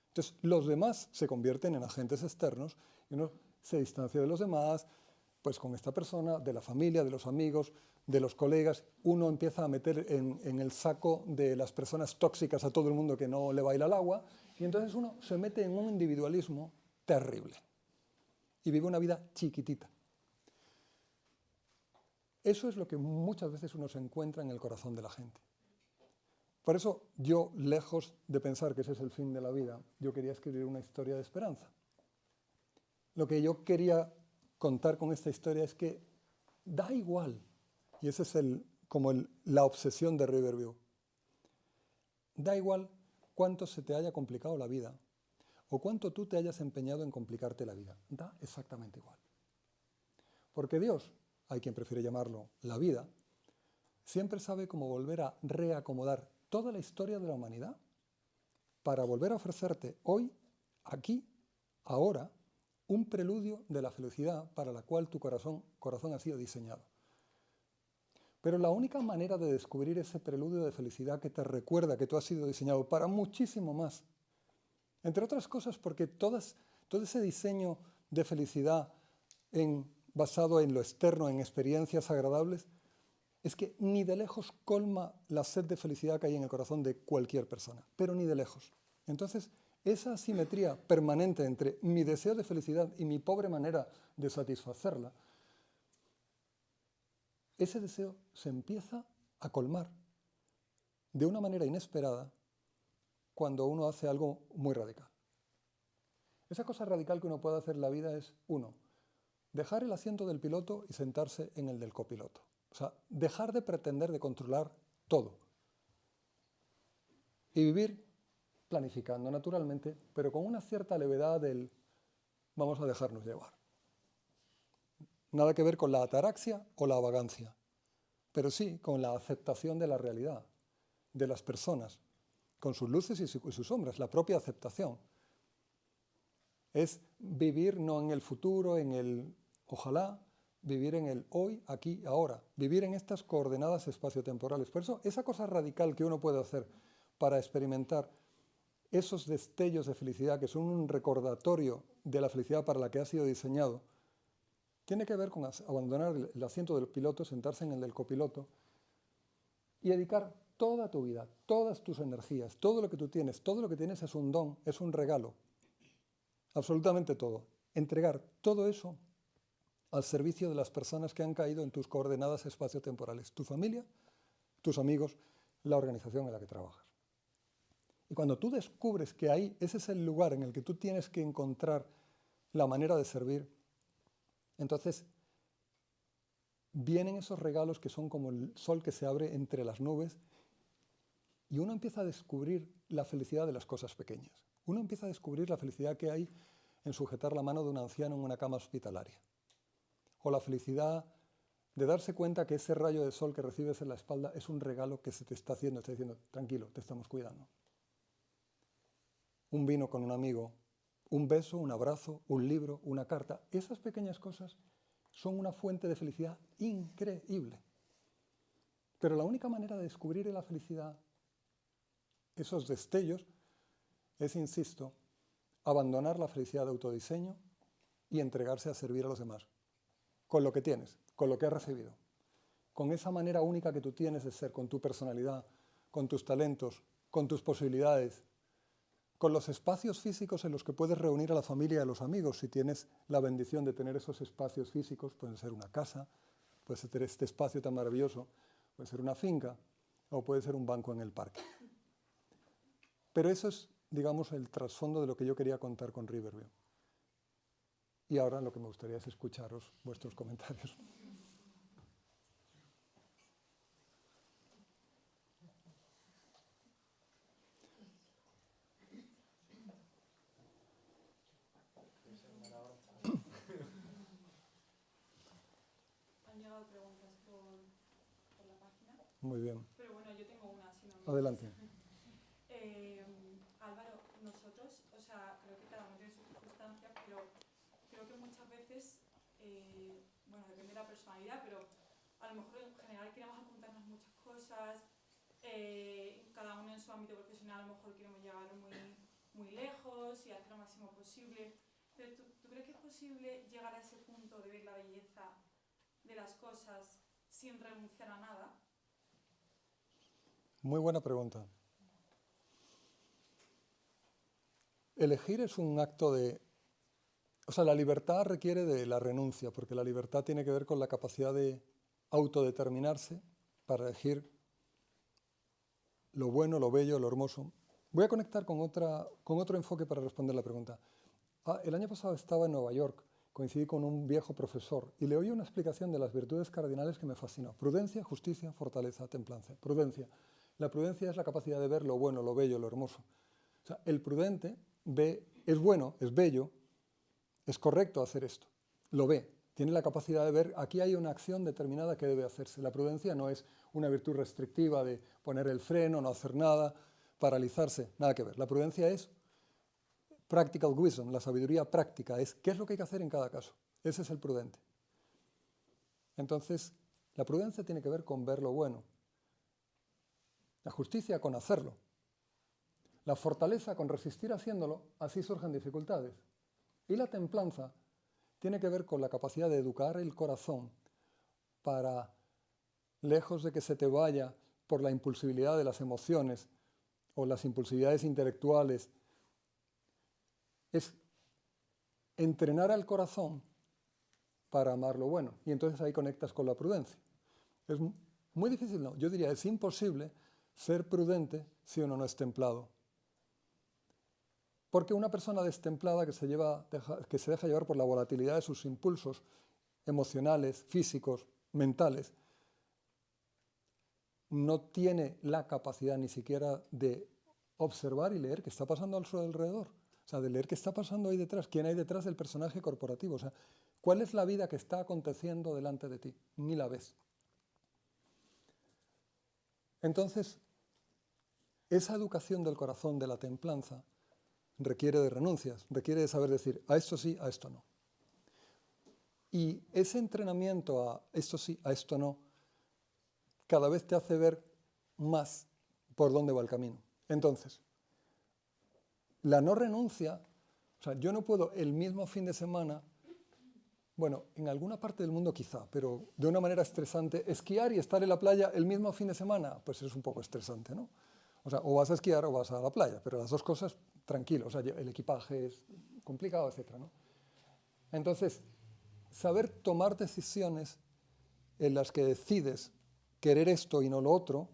Entonces los demás se convierten en agentes externos y uno se distancia de los demás, pues con esta persona, de la familia, de los amigos, de los colegas. Uno empieza a meter en el saco de las personas tóxicas a todo el mundo que no le baila el agua, y entonces uno se mete en un individualismo terrible y vive una vida chiquitita. Eso es lo que muchas veces uno se encuentra en el corazón de la gente. Por eso yo, lejos de pensar que ese es el fin de la vida, yo quería escribir una historia de esperanza. Lo que yo quería contar con esta historia es que da igual, y esa es la obsesión de Riverview, da igual cuánto se te haya complicado la vida o cuánto tú te hayas empeñado en complicarte la vida, da exactamente igual. Porque Dios, hay quien prefiere llamarlo la vida, siempre sabe cómo volver a reacomodar toda la historia de la humanidad para volver a ofrecerte hoy, aquí, ahora, un preludio de la felicidad para la cual tu corazón ha sido diseñado. Pero la única manera de descubrir ese preludio de felicidad que te recuerda que tú has sido diseñado para muchísimo más, entre otras cosas porque todo ese diseño de felicidad basado en lo externo, en experiencias agradables, es que ni de lejos colma la sed de felicidad que hay en el corazón de cualquier persona, pero ni de lejos. Entonces, esa asimetría permanente entre mi deseo de felicidad y mi pobre manera de satisfacerla, ese deseo se empieza a colmar de una manera inesperada cuando uno hace algo muy radical. Esa cosa radical que uno puede hacer en la vida es, uno, dejar el asiento del piloto y sentarse en el del copiloto. O sea, dejar de pretender de controlar todo. Y vivir planificando naturalmente, pero con una cierta levedad del vamos a dejarnos llevar. Nada que ver con la ataraxia o la vagancia, pero sí con la aceptación de la realidad, de las personas, con sus luces y sus sombras, la propia aceptación. Es vivir no en el futuro, en el ojalá, vivir en el hoy, aquí, ahora, vivir en estas coordenadas espaciotemporales. Por eso, esa cosa radical que uno puede hacer para experimentar esos destellos de felicidad que son un recordatorio de la felicidad para la que ha sido diseñado, tiene que ver con abandonar el asiento del piloto, sentarse en el del copiloto y dedicar toda tu vida, todas tus energías, todo lo que tú tienes, todo lo que tienes es un don, es un regalo, absolutamente todo. Entregar todo eso al servicio de las personas que han caído en tus coordenadas espaciotemporales, tu familia, tus amigos, la organización en la que trabajas. Y cuando tú descubres que ahí, ese es el lugar en el que tú tienes que encontrar la manera de servir, entonces vienen esos regalos que son como el sol que se abre entre las nubes y uno empieza a descubrir la felicidad de las cosas pequeñas. Uno empieza a descubrir la felicidad que hay en sujetar la mano de un anciano en una cama hospitalaria. O la felicidad de darse cuenta que ese rayo de sol que recibes en la espalda es un regalo que se te está haciendo, está diciendo, tranquilo, te estamos cuidando. Un vino con un amigo, un beso, un abrazo, un libro, una carta. Esas pequeñas cosas son una fuente de felicidad increíble. Pero la única manera de descubrir la felicidad, esos destellos, es, insisto, abandonar la felicidad de autodiseño y entregarse a servir a los demás. Con lo que tienes, con lo que has recibido. Con esa manera única que tú tienes de ser, con tu personalidad, con tus talentos, con tus posibilidades, con los espacios físicos en los que puedes reunir a la familia y a los amigos. Si tienes la bendición de tener esos espacios físicos, pueden ser una casa, puede ser este espacio tan maravilloso, puede ser una finca o puede ser un banco en el parque. Pero eso es, digamos, el trasfondo de lo que yo quería contar con Riverview. Y ahora lo que me gustaría es escucharos vuestros comentarios. Han llegado preguntas por la página. Muy bien. Pero bueno, yo tengo una, si no. Adelante. Álvaro, nosotros, o sea, creo que cada uno tiene sus circunstancias, pero creo que muchas veces, bueno, depende de la personalidad, pero a lo mejor en general queremos apuntarnos muchas cosas, cada uno en su ámbito profesional a lo mejor queremos llegar muy lejos y hacer lo máximo posible. Pero ¿tú crees que es posible llegar a ese punto de ver la belleza de las cosas sin renunciar a nada? Muy buena pregunta. Elegir es un acto de... O sea, la libertad requiere de la renuncia, porque la libertad tiene que ver con la capacidad de autodeterminarse para elegir lo bueno, lo bello, lo hermoso. Voy a conectar con otro enfoque para responder la pregunta. El año pasado estaba en Nueva York, coincidí con un viejo profesor y le oí una explicación de las virtudes cardinales que me fascinó. Prudencia, justicia, fortaleza, templanza. Prudencia. La prudencia es la capacidad de ver lo bueno, lo bello, lo hermoso. O sea, el prudente ve, es bueno, es bello, es correcto hacer esto, lo ve, tiene la capacidad de ver, aquí hay una acción determinada que debe hacerse. La prudencia no es una virtud restrictiva de poner el freno, no hacer nada, paralizarse, nada que ver. La prudencia es practical wisdom, la sabiduría práctica, es qué es lo que hay que hacer en cada caso. Ese es el prudente. Entonces, la prudencia tiene que ver con ver lo bueno, la justicia con hacerlo, la fortaleza con resistir haciéndolo, así surgen dificultades. Y la templanza tiene que ver con la capacidad de educar el corazón para, lejos de que se te vaya por la impulsibilidad de las emociones o las impulsividades intelectuales, es entrenar al corazón para amar lo bueno. Y entonces ahí conectas con la prudencia. Es muy difícil, no. Yo diría, es imposible ser prudente si uno no es templado. Porque una persona destemplada que se deja llevar por la volatilidad de sus impulsos emocionales, físicos, mentales, no tiene la capacidad ni siquiera de observar y leer qué está pasando a su alrededor. O sea, de leer qué está pasando ahí detrás, quién hay detrás del personaje corporativo. O sea, cuál es la vida que está aconteciendo delante de ti. Ni la ves. Entonces, esa educación del corazón, de la templanza, requiere de renuncias, requiere de saber decir a esto sí, a esto no. Y ese entrenamiento a esto sí, a esto no, cada vez te hace ver más por dónde va el camino. Entonces, la no renuncia, o sea, yo no puedo el mismo fin de semana, bueno, en alguna parte del mundo quizá, pero de una manera estresante, esquiar y estar en la playa el mismo fin de semana, pues es un poco estresante, ¿no? O sea, o vas a esquiar o vas a la playa, pero las dos cosas, tranquilo, o sea, el equipaje es complicado, etc., ¿no? Entonces, saber tomar decisiones en las que decides querer esto y no lo otro,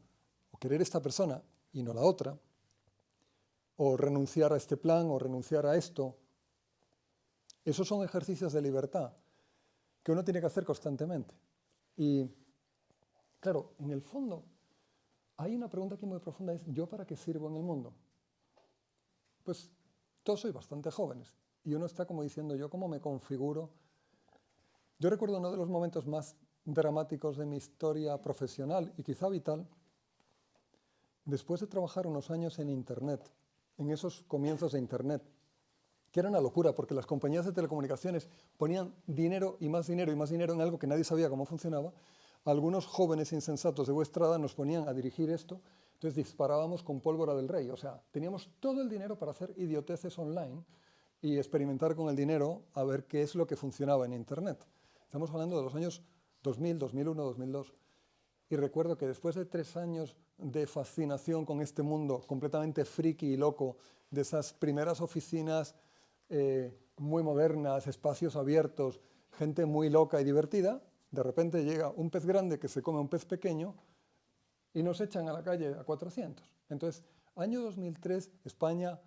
o querer esta persona y no la otra, o renunciar a este plan o renunciar a esto, esos son ejercicios de libertad que uno tiene que hacer constantemente. Y, claro, en el fondo, hay una pregunta aquí muy profunda, es ¿yo para qué sirvo en el mundo? Pues todos sois bastante jóvenes y uno está como diciendo ¿yo cómo me configuro? Yo recuerdo uno de los momentos más dramáticos de mi historia profesional y quizá vital, después de trabajar unos años en Internet, en esos comienzos de Internet, que era una locura porque las compañías de telecomunicaciones ponían dinero y más dinero en algo que nadie sabía cómo funcionaba. Algunos jóvenes insensatos de vuestra edad nos ponían a dirigir esto, entonces disparábamos con pólvora del rey. O sea, teníamos todo el dinero para hacer idioteces online y experimentar con el dinero a ver qué es lo que funcionaba en Internet. Estamos hablando de los años 2000, 2001, 2002. Y recuerdo que después de 3 años de fascinación con este mundo completamente friki y loco, de esas primeras oficinas muy modernas, espacios abiertos, gente muy loca y divertida, de repente llega un pez grande que se come a un pez pequeño y nos echan a la calle a 400. Entonces, año 2003, España,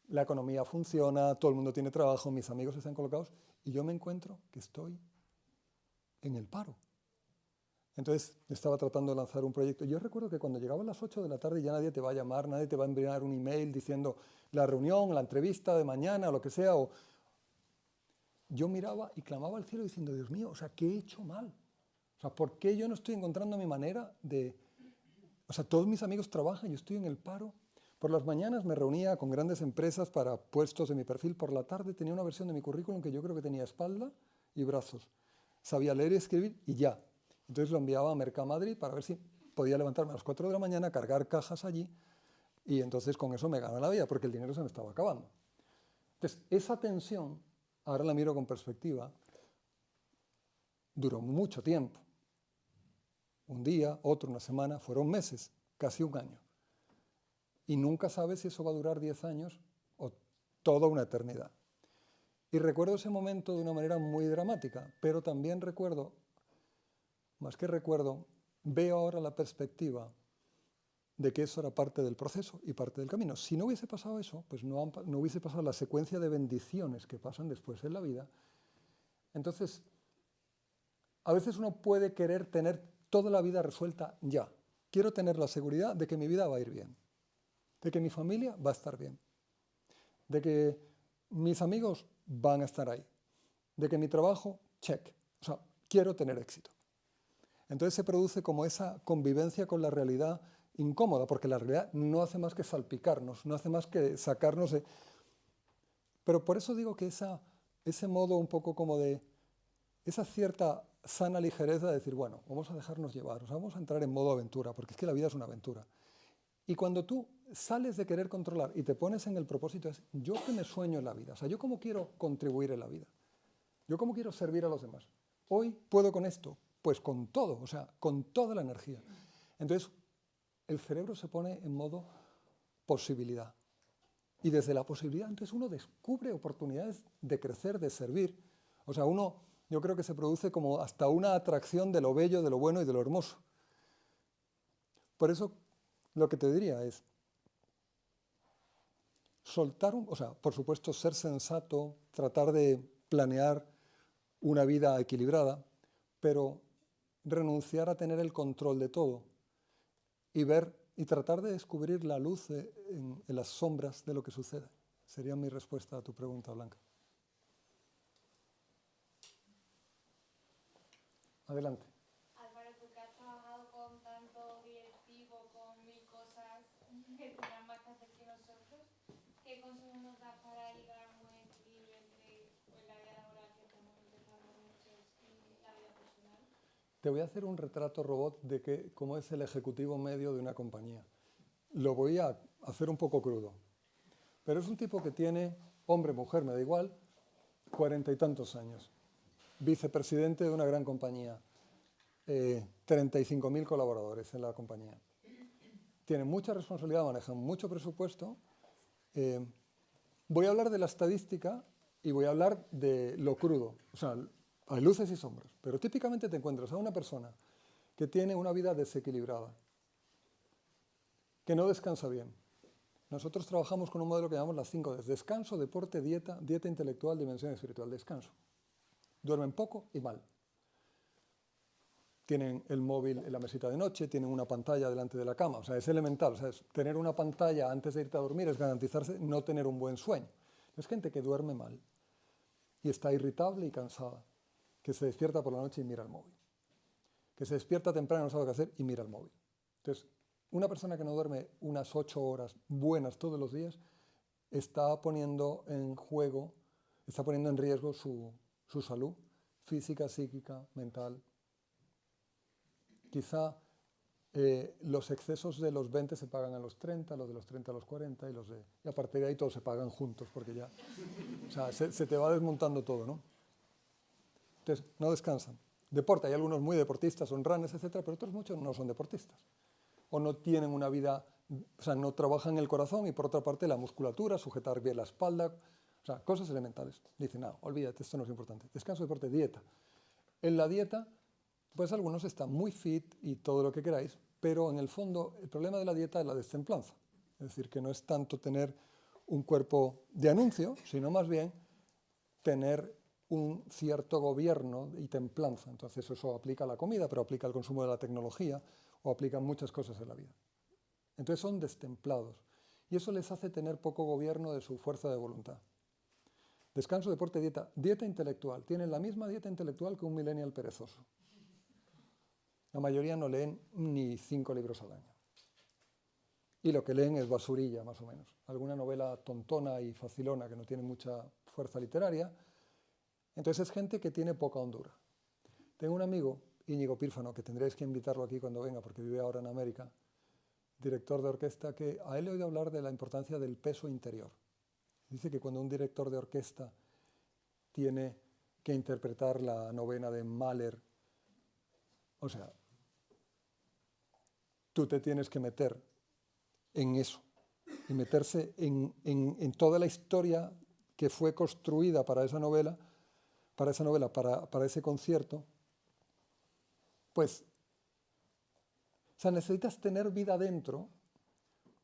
la economía funciona, todo el mundo tiene trabajo, mis amigos están colocados y yo me encuentro que estoy en el paro. Entonces estaba tratando de lanzar un proyecto. Yo recuerdo que cuando llegaba a las 8 de la tarde ya nadie te va a llamar, nadie te va a enviar un email diciendo la reunión, la entrevista de mañana, lo que sea. Yo miraba y clamaba al cielo diciendo, Dios mío, o sea, ¿qué he hecho mal? O sea, ¿por qué yo no estoy encontrando mi manera de... O sea, todos mis amigos trabajan, yo estoy en el paro. Por las mañanas me reunía con grandes empresas para puestos de mi perfil. Por la tarde tenía una versión de mi currículum que yo creo que tenía espalda y brazos. Sabía leer y escribir y ya. Entonces lo enviaba a Mercamadrid para ver si podía levantarme a las 4 de la mañana, cargar cajas allí y entonces con eso me ganaba la vida porque el dinero se me estaba acabando. Entonces esa tensión, ahora la miro con perspectiva, duró mucho tiempo. Un día, otro, una semana, fueron meses, casi un año. Y nunca sabes si eso va a durar 10 años o toda una eternidad. Y recuerdo ese momento de una manera muy dramática, pero también recuerdo, más que recuerdo, veo ahora la perspectiva de que eso era parte del proceso y parte del camino. Si no hubiese pasado eso, pues no hubiese pasado la secuencia de bendiciones que pasan después en la vida. Entonces, a veces uno puede querer tener toda la vida resuelta ya. Quiero tener la seguridad de que mi vida va a ir bien, de que mi familia va a estar bien, de que mis amigos van a estar ahí, de que mi trabajo, check. quiero tener éxito. Entonces se produce como esa convivencia con la realidad incómoda, porque la realidad no hace más que salpicarnos, no hace más que sacarnos de... Pero por eso digo que ese modo un poco como de... esa cierta sana ligereza de decir, bueno, vamos a dejarnos llevar, o sea, vamos a entrar en modo aventura, porque es que la vida es una aventura. Y cuando tú sales de querer controlar y te pones en el propósito, es yo que me sueño en la vida, o sea, yo cómo quiero contribuir en la vida, yo cómo quiero servir a los demás. Hoy puedo con esto, pues con todo, o sea, con toda la energía. Entonces, el cerebro se pone en modo posibilidad. Y desde la posibilidad, entonces uno descubre oportunidades de crecer, de servir. O sea, yo creo que se produce como hasta una atracción de lo bello, de lo bueno y de lo hermoso. Por eso, lo que te diría es, soltar, o sea, por supuesto, ser sensato, tratar de planear una vida equilibrada, pero renunciar a tener el control de todo y ver y tratar de descubrir la luz en las sombras de lo que sucede. Sería mi respuesta a tu pregunta, Blanca. Adelante. Álvaro, tú que has trabajado con tanto directivo, con mil cosas que tendrán más que hacer que nosotros, ¿qué consejos nos das para llegar a un buen equilibrio entre pues, la vida laboral que estamos empezando muchos y la vida personal? Te voy a hacer un retrato robot de cómo es el ejecutivo medio de una compañía. Lo voy a hacer un poco crudo. Pero es un tipo que tiene, hombre, mujer, me da igual, 40 y tantos años. Vicepresidente de una gran compañía. 35.000 colaboradores en la compañía. Tiene mucha responsabilidad, maneja mucho presupuesto. Voy a hablar de la estadística y voy a hablar de lo crudo. O sea, hay luces y sombras. Pero típicamente te encuentras a una persona que tiene una vida desequilibrada, que no descansa bien. Nosotros trabajamos con un modelo que llamamos las 5 Ds: descanso, deporte, dieta, dieta intelectual, dimensión espiritual. Descanso. Duermen poco y mal. Tienen el móvil en la mesita de noche, tienen una pantalla delante de la cama. O sea, es elemental. O sea, tener una pantalla antes de irte a dormir es garantizarse no tener un buen sueño. Es gente que duerme mal y está irritable y cansada, que se despierta por la noche y mira el móvil, que se despierta temprano y no sabe qué hacer y mira el móvil. Entonces, una persona que no duerme unas 8 horas buenas todos los días está poniendo en juego, está poniendo en riesgo su salud física, psíquica, mental. Quizá los excesos de los 20 se pagan a los 30, los de los 30 a los 40 y a partir de ahí todos se pagan juntos porque ya o sea, se te va desmontando todo, ¿no? Entonces, no descansan. Deporte, hay algunos muy deportistas, son runners, etcétera, pero otros muchos no son deportistas. O no tienen una vida, o sea, no trabajan el corazón y por otra parte la musculatura, sujetar bien la espalda, o sea, cosas elementales. Dicen, no, olvídate, esto no es importante. Descanso, deporte, dieta. En la dieta, pues algunos están muy fit y todo lo que queráis, pero en el fondo el problema de la dieta es la destemplanza. Es decir, que no es tanto tener un cuerpo de anuncio, sino más bien tener un cierto gobierno y templanza. Entonces eso aplica a la comida, pero aplica al consumo de la tecnología o aplica a muchas cosas en la vida. Entonces son destemplados y eso les hace tener poco gobierno de su fuerza de voluntad. Descanso, deporte, dieta. Dieta intelectual. Tienen la misma dieta intelectual que un millennial perezoso. La mayoría no leen ni 5 libros al año. Y lo que leen es basurilla, más o menos. Alguna novela tontona y facilona que no tiene mucha fuerza literaria. Entonces es gente que tiene poca hondura. Tengo un amigo, Íñigo Pírfano, que tendréis que invitarlo aquí cuando venga porque vive ahora en América, director de orquesta, que a él le he oído hablar de la importancia del peso interior. Dice que cuando un director de orquesta tiene que interpretar la novena de Mahler, o sea, tú te tienes que meter en eso y meterse en toda la historia que fue construida para esa novela, para ese concierto, pues, o sea, necesitas tener vida dentro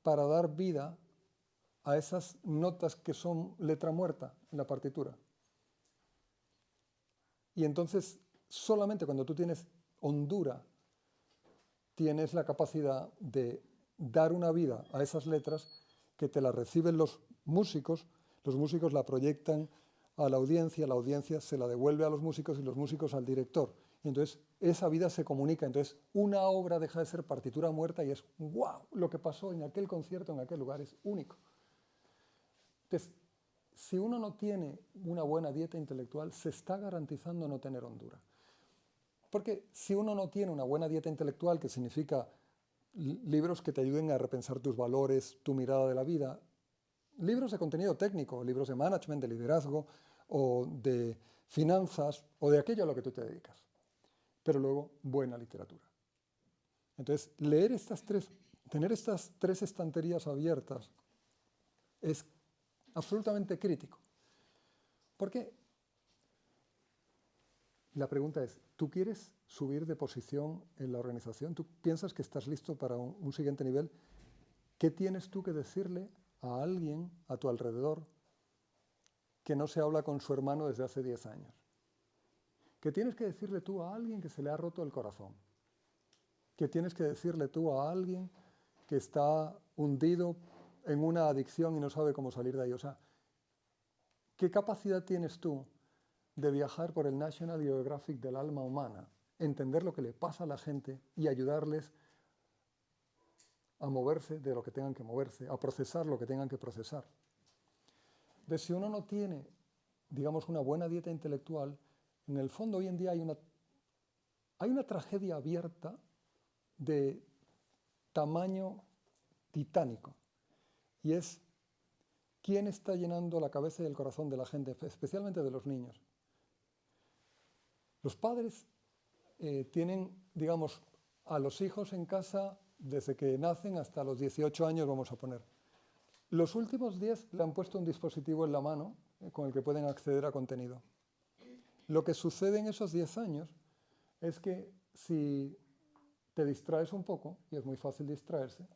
para dar vida a esas notas que son letra muerta en la partitura. Y entonces, solamente cuando tú tienes hondura, tienes la capacidad de dar una vida a esas letras que te las reciben los músicos la proyectan a la audiencia se la devuelve a los músicos y los músicos al director. Y entonces esa vida se comunica. Entonces una obra deja de ser partitura muerta y es ¡guau! Lo que pasó en aquel concierto, en aquel lugar, es único. Entonces, si uno no tiene una buena dieta intelectual, se está garantizando no tener hondura. Porque si uno no tiene una buena dieta intelectual, que significa libros que te ayuden a repensar tus valores, tu mirada de la vida, libros de contenido técnico, libros de management, de liderazgo, o de finanzas, o de aquello a lo que tú te dedicas. Pero luego, buena literatura. Entonces, tener estas tres estanterías abiertas es absolutamente crítico. Porque la pregunta es, ¿tú quieres subir de posición en la organización? ¿Tú piensas que estás listo para un siguiente nivel? ¿Qué tienes tú que decirle a alguien a tu alrededor que no se habla con su hermano desde hace 10 años? ¿Qué tienes que decirle tú a alguien que se le ha roto el corazón? ¿Qué tienes que decirle tú a alguien que está hundido en una adicción y no sabe cómo salir de ahí? O sea, ¿qué capacidad tienes tú de viajar por el National Geographic del alma humana, entender lo que le pasa a la gente y ayudarles a moverse de lo que tengan que moverse, a procesar lo que tengan que procesar? Entonces, si uno no tiene, digamos, una buena dieta intelectual, en el fondo hoy en día hay una tragedia abierta de tamaño titánico, y es quién está llenando la cabeza y el corazón de la gente, especialmente de los niños. Los padres tienen, digamos, a los hijos en casa desde que nacen hasta los 18 años, vamos a poner. Los últimos 10 le han puesto un dispositivo en la mano con el que pueden acceder a contenido. Lo que sucede en esos 10 años es que si te distraes un poco, y es muy fácil distraerse,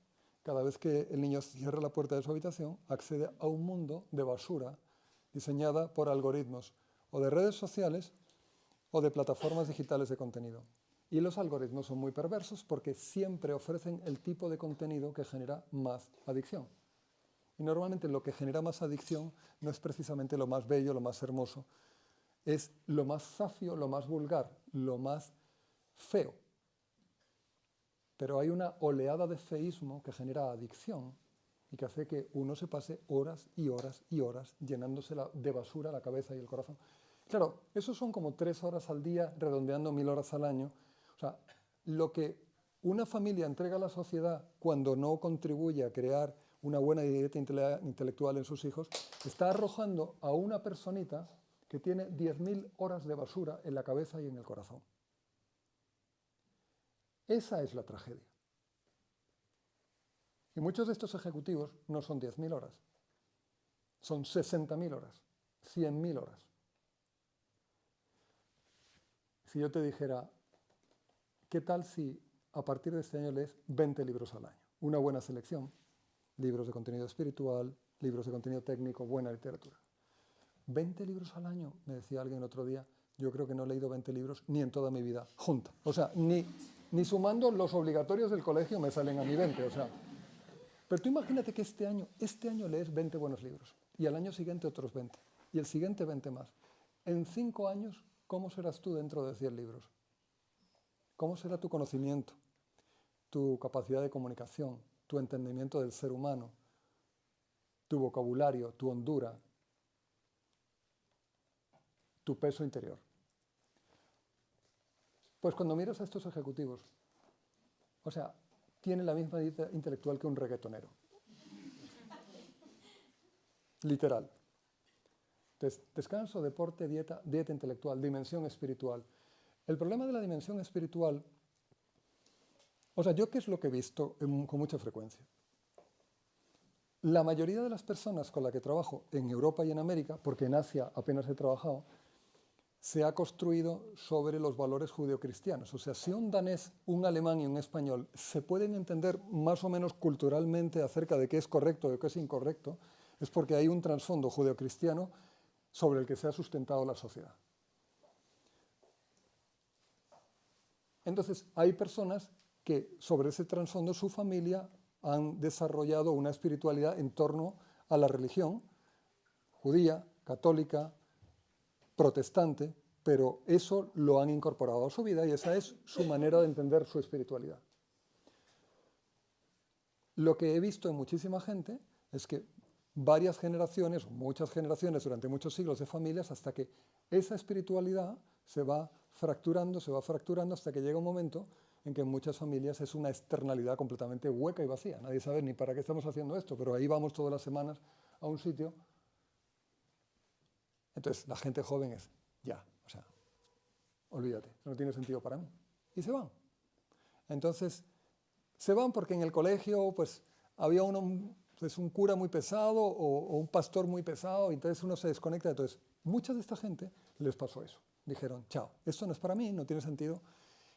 cada vez que el niño cierra la puerta de su habitación, accede a un mundo de basura diseñada por algoritmos o de redes sociales o de plataformas digitales de contenido. Y los algoritmos son muy perversos porque siempre ofrecen el tipo de contenido que genera más adicción. Y normalmente lo que genera más adicción no es precisamente lo más bello, lo más hermoso, es lo más zafio, lo más vulgar, lo más feo. Pero hay una oleada de feísmo que genera adicción y que hace que uno se pase horas y horas y horas llenándose de basura la cabeza y el corazón. Claro, eso son como 3 horas al día, redondeando 1000 horas al año. O sea, lo que una familia entrega a la sociedad cuando no contribuye a crear una buena dieta intelectual en sus hijos, está arrojando a una personita que tiene 10.000 horas de basura en la cabeza y en el corazón. Esa es la tragedia. Y muchos de estos ejecutivos no son 10.000 horas, son 60.000 horas, 100.000 horas. Si yo te dijera, ¿qué tal si a partir de este año lees 20 libros al año? Una buena selección, libros de contenido espiritual, libros de contenido técnico, buena literatura. 20 libros al año, me decía alguien el otro día, yo creo que no he leído 20 libros ni en toda mi vida, junta. O sea, ni sumando los obligatorios del colegio me salen a mí 20, o sea. Pero tú imagínate que este año lees 20 buenos libros, y al año siguiente otros 20, y el siguiente 20 más. En 5 años, ¿cómo serás tú dentro de 100 libros? ¿Cómo será tu conocimiento, tu capacidad de comunicación, tu entendimiento del ser humano, tu vocabulario, tu hondura, tu peso interior? Pues cuando miras a estos ejecutivos, o sea, tienen la misma dieta intelectual que un reggaetonero. Literal. Entonces, descanso, deporte, dieta intelectual, dimensión espiritual. El problema de la dimensión espiritual, o sea, yo qué es lo que he visto con mucha frecuencia. La mayoría de las personas con las que trabajo en Europa y en América, porque en Asia apenas he trabajado, se ha construido sobre los valores judeocristianos. O sea, si un danés, un alemán y un español se pueden entender más o menos culturalmente acerca de qué es correcto y de qué es incorrecto, es porque hay un trasfondo judeocristiano sobre el que se ha sustentado la sociedad. Entonces, hay personas que sobre ese trasfondo, su familia han desarrollado una espiritualidad en torno a la religión judía, católica, protestante, pero eso lo han incorporado a su vida y esa es su manera de entender su espiritualidad. Lo que he visto en muchísima gente es que varias generaciones, muchas generaciones durante muchos siglos de familias, hasta que esa espiritualidad se va fracturando hasta que llega un momento en que en muchas familias es una externalidad completamente hueca y vacía. Nadie sabe ni para qué estamos haciendo esto, pero ahí vamos todas las semanas a un sitio. Entonces la gente joven es, ya, o sea, olvídate, no tiene sentido para mí. Y se van. Entonces, se van porque en el colegio pues había un cura muy pesado o un pastor muy pesado, y entonces uno se desconecta. Entonces, mucha de esta gente les pasó eso. Dijeron, chao, esto no es para mí, no tiene sentido.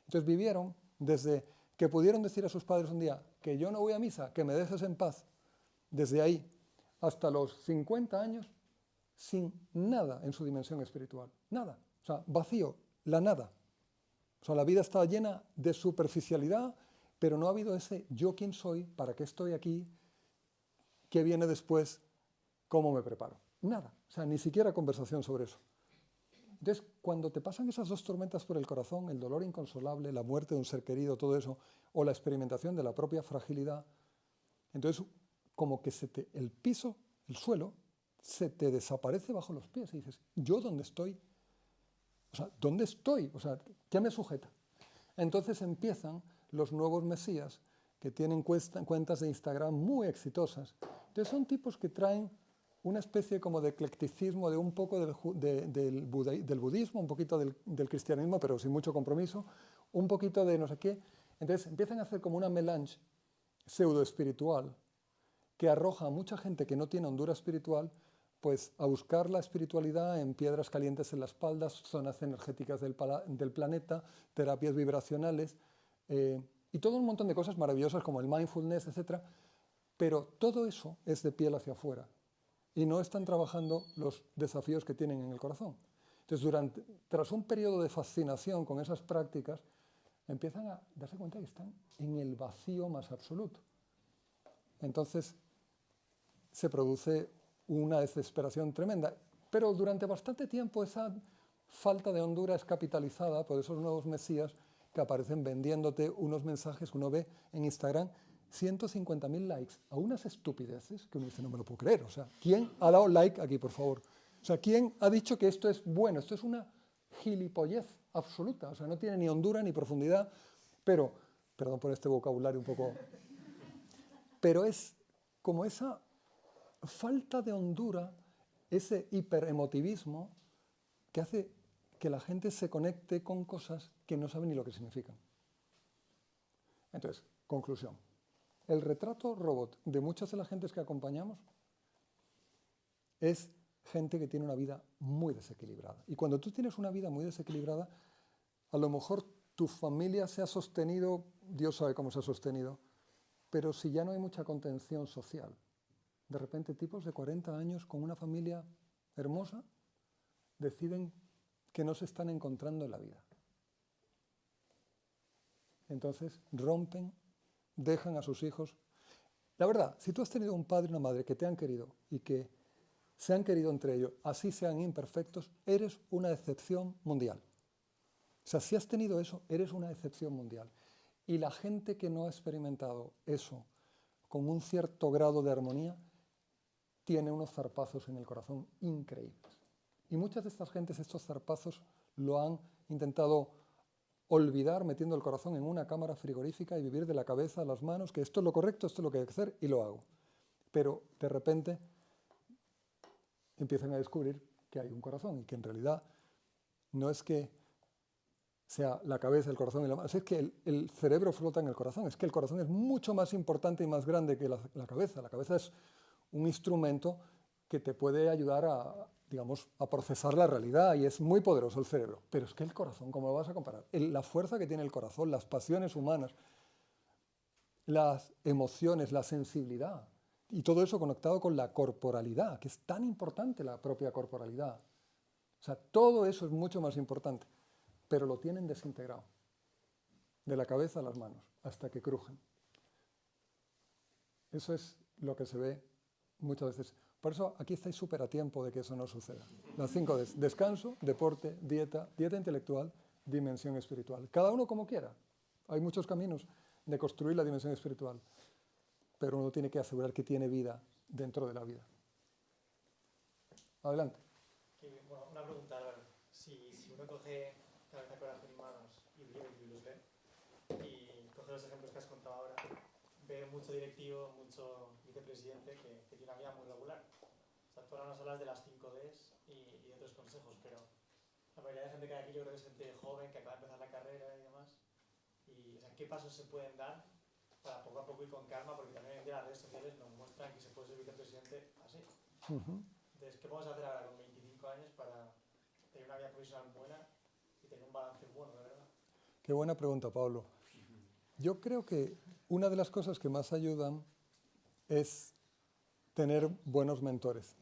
Entonces vivieron desde que pudieron decir a sus padres un día que yo no voy a misa, que me dejes en paz, desde ahí hasta los 50 años, sin nada en su dimensión espiritual. Nada. O sea, vacío, la nada. O sea, la vida estaba llena de superficialidad, pero no ha habido ese yo quién soy, para qué estoy aquí, qué viene después, cómo me preparo. Nada. O sea, ni siquiera conversación sobre eso. Entonces, cuando te pasan esas dos tormentas por el corazón, el dolor inconsolable, la muerte de un ser querido, todo eso, o la experimentación de la propia fragilidad, entonces como que el piso, el suelo, se te desaparece bajo los pies y dices, ¿yo dónde estoy? O sea, ¿dónde estoy? O sea, ¿qué me sujeta? Entonces empiezan los nuevos mesías que tienen cuentas de Instagram muy exitosas. Entonces son tipos que traen una especie como de eclecticismo, de un poco del budismo, un poquito del cristianismo, pero sin mucho compromiso, un poquito de no sé qué. Entonces empiezan a hacer como una melange pseudo-espiritual que arroja a mucha gente que no tiene hondura espiritual pues a buscar la espiritualidad en piedras calientes en la espalda, zonas energéticas del planeta, terapias vibracionales y todo un montón de cosas maravillosas como el mindfulness, etc. Pero todo eso es de piel hacia afuera y no están trabajando los desafíos que tienen en el corazón. Entonces, tras un periodo de fascinación con esas prácticas, empiezan a darse cuenta que están en el vacío más absoluto. Entonces, se produce una desesperación tremenda. Pero durante bastante tiempo esa falta de hondura es capitalizada por esos nuevos mesías que aparecen vendiéndote unos mensajes que uno ve en Instagram, 150.000 likes a unas estupideces que uno dice, no me lo puedo creer. O sea, ¿quién ha dado like aquí, por favor? O sea, ¿quién ha dicho que esto es bueno? Esto es una gilipollez absoluta. O sea, no tiene ni hondura ni profundidad, pero, perdón por este vocabulario un poco, pero es como esa falta de hondura, ese hiperemotivismo que hace que la gente se conecte con cosas que no sabe ni lo que significan. Entonces, conclusión. El retrato robot de muchas de las gentes que acompañamos es gente que tiene una vida muy desequilibrada. Y cuando tú tienes una vida muy desequilibrada, a lo mejor tu familia se ha sostenido, Dios sabe cómo se ha sostenido, pero si ya no hay mucha contención social, de repente tipos de 40 años con una familia hermosa deciden que no se están encontrando en la vida. Entonces rompen, dejan a sus hijos. La verdad, si tú has tenido un padre y una madre que te han querido y que se han querido entre ellos, así sean imperfectos, eres una excepción mundial. O sea, si has tenido eso, eres una excepción mundial. Y la gente que no ha experimentado eso con un cierto grado de armonía, tiene unos zarpazos en el corazón increíbles. Y muchas de estas gentes, estos zarpazos, lo han intentado olvidar metiendo el corazón en una cámara frigorífica y vivir de la cabeza a las manos, que esto es lo correcto, esto es lo que hay que hacer, y lo hago. Pero de repente empiezan a descubrir que hay un corazón y que en realidad no es que sea la cabeza, el corazón y la mano, es que el cerebro flota en el corazón, es que el corazón es mucho más importante y más grande que la cabeza. La cabeza es un instrumento que te puede ayudar a, digamos, a procesar la realidad y es muy poderoso el cerebro. Pero es que el corazón, ¿cómo lo vas a comparar? La fuerza que tiene el corazón, las pasiones humanas, las emociones, la sensibilidad y todo eso conectado con la corporalidad, que es tan importante la propia corporalidad. O sea, todo eso es mucho más importante, pero lo tienen desintegrado, de la cabeza a las manos, hasta que crujen. Eso es lo que se ve muchas veces. Por eso aquí estáis súper a tiempo de que eso no suceda. Las 5 Ds: descanso, deporte, dieta, dieta intelectual, dimensión espiritual. Cada uno como quiera. Hay muchos caminos de construir la dimensión espiritual, pero uno tiene que asegurar que tiene vida dentro de la vida. Adelante. Bueno, una pregunta, Álvaro. Si uno coge Cabeza, Corazón y Manos y los lee, y coge los ejemplos que has contado ahora, ve mucho directivo, mucho vicepresidente que tiene una vida muy regular. O sea, tú ahora nos hablas de las 5 Ds y de otros consejos, pero la mayoría de gente que hay aquí yo creo que es gente joven que acaba de empezar la carrera y demás. Y, o sea, ¿qué pasos se pueden dar para poco a poco ir con calma? Porque también en las redes sociales nos muestran que se puede ser vicepresidente así. Entonces, ¿qué podemos hacer ahora con 25 años para tener una vida profesional buena y tener un balance bueno, de verdad? Qué buena pregunta, Pablo. Yo creo que una de las cosas que más ayudan es tener buenos mentores.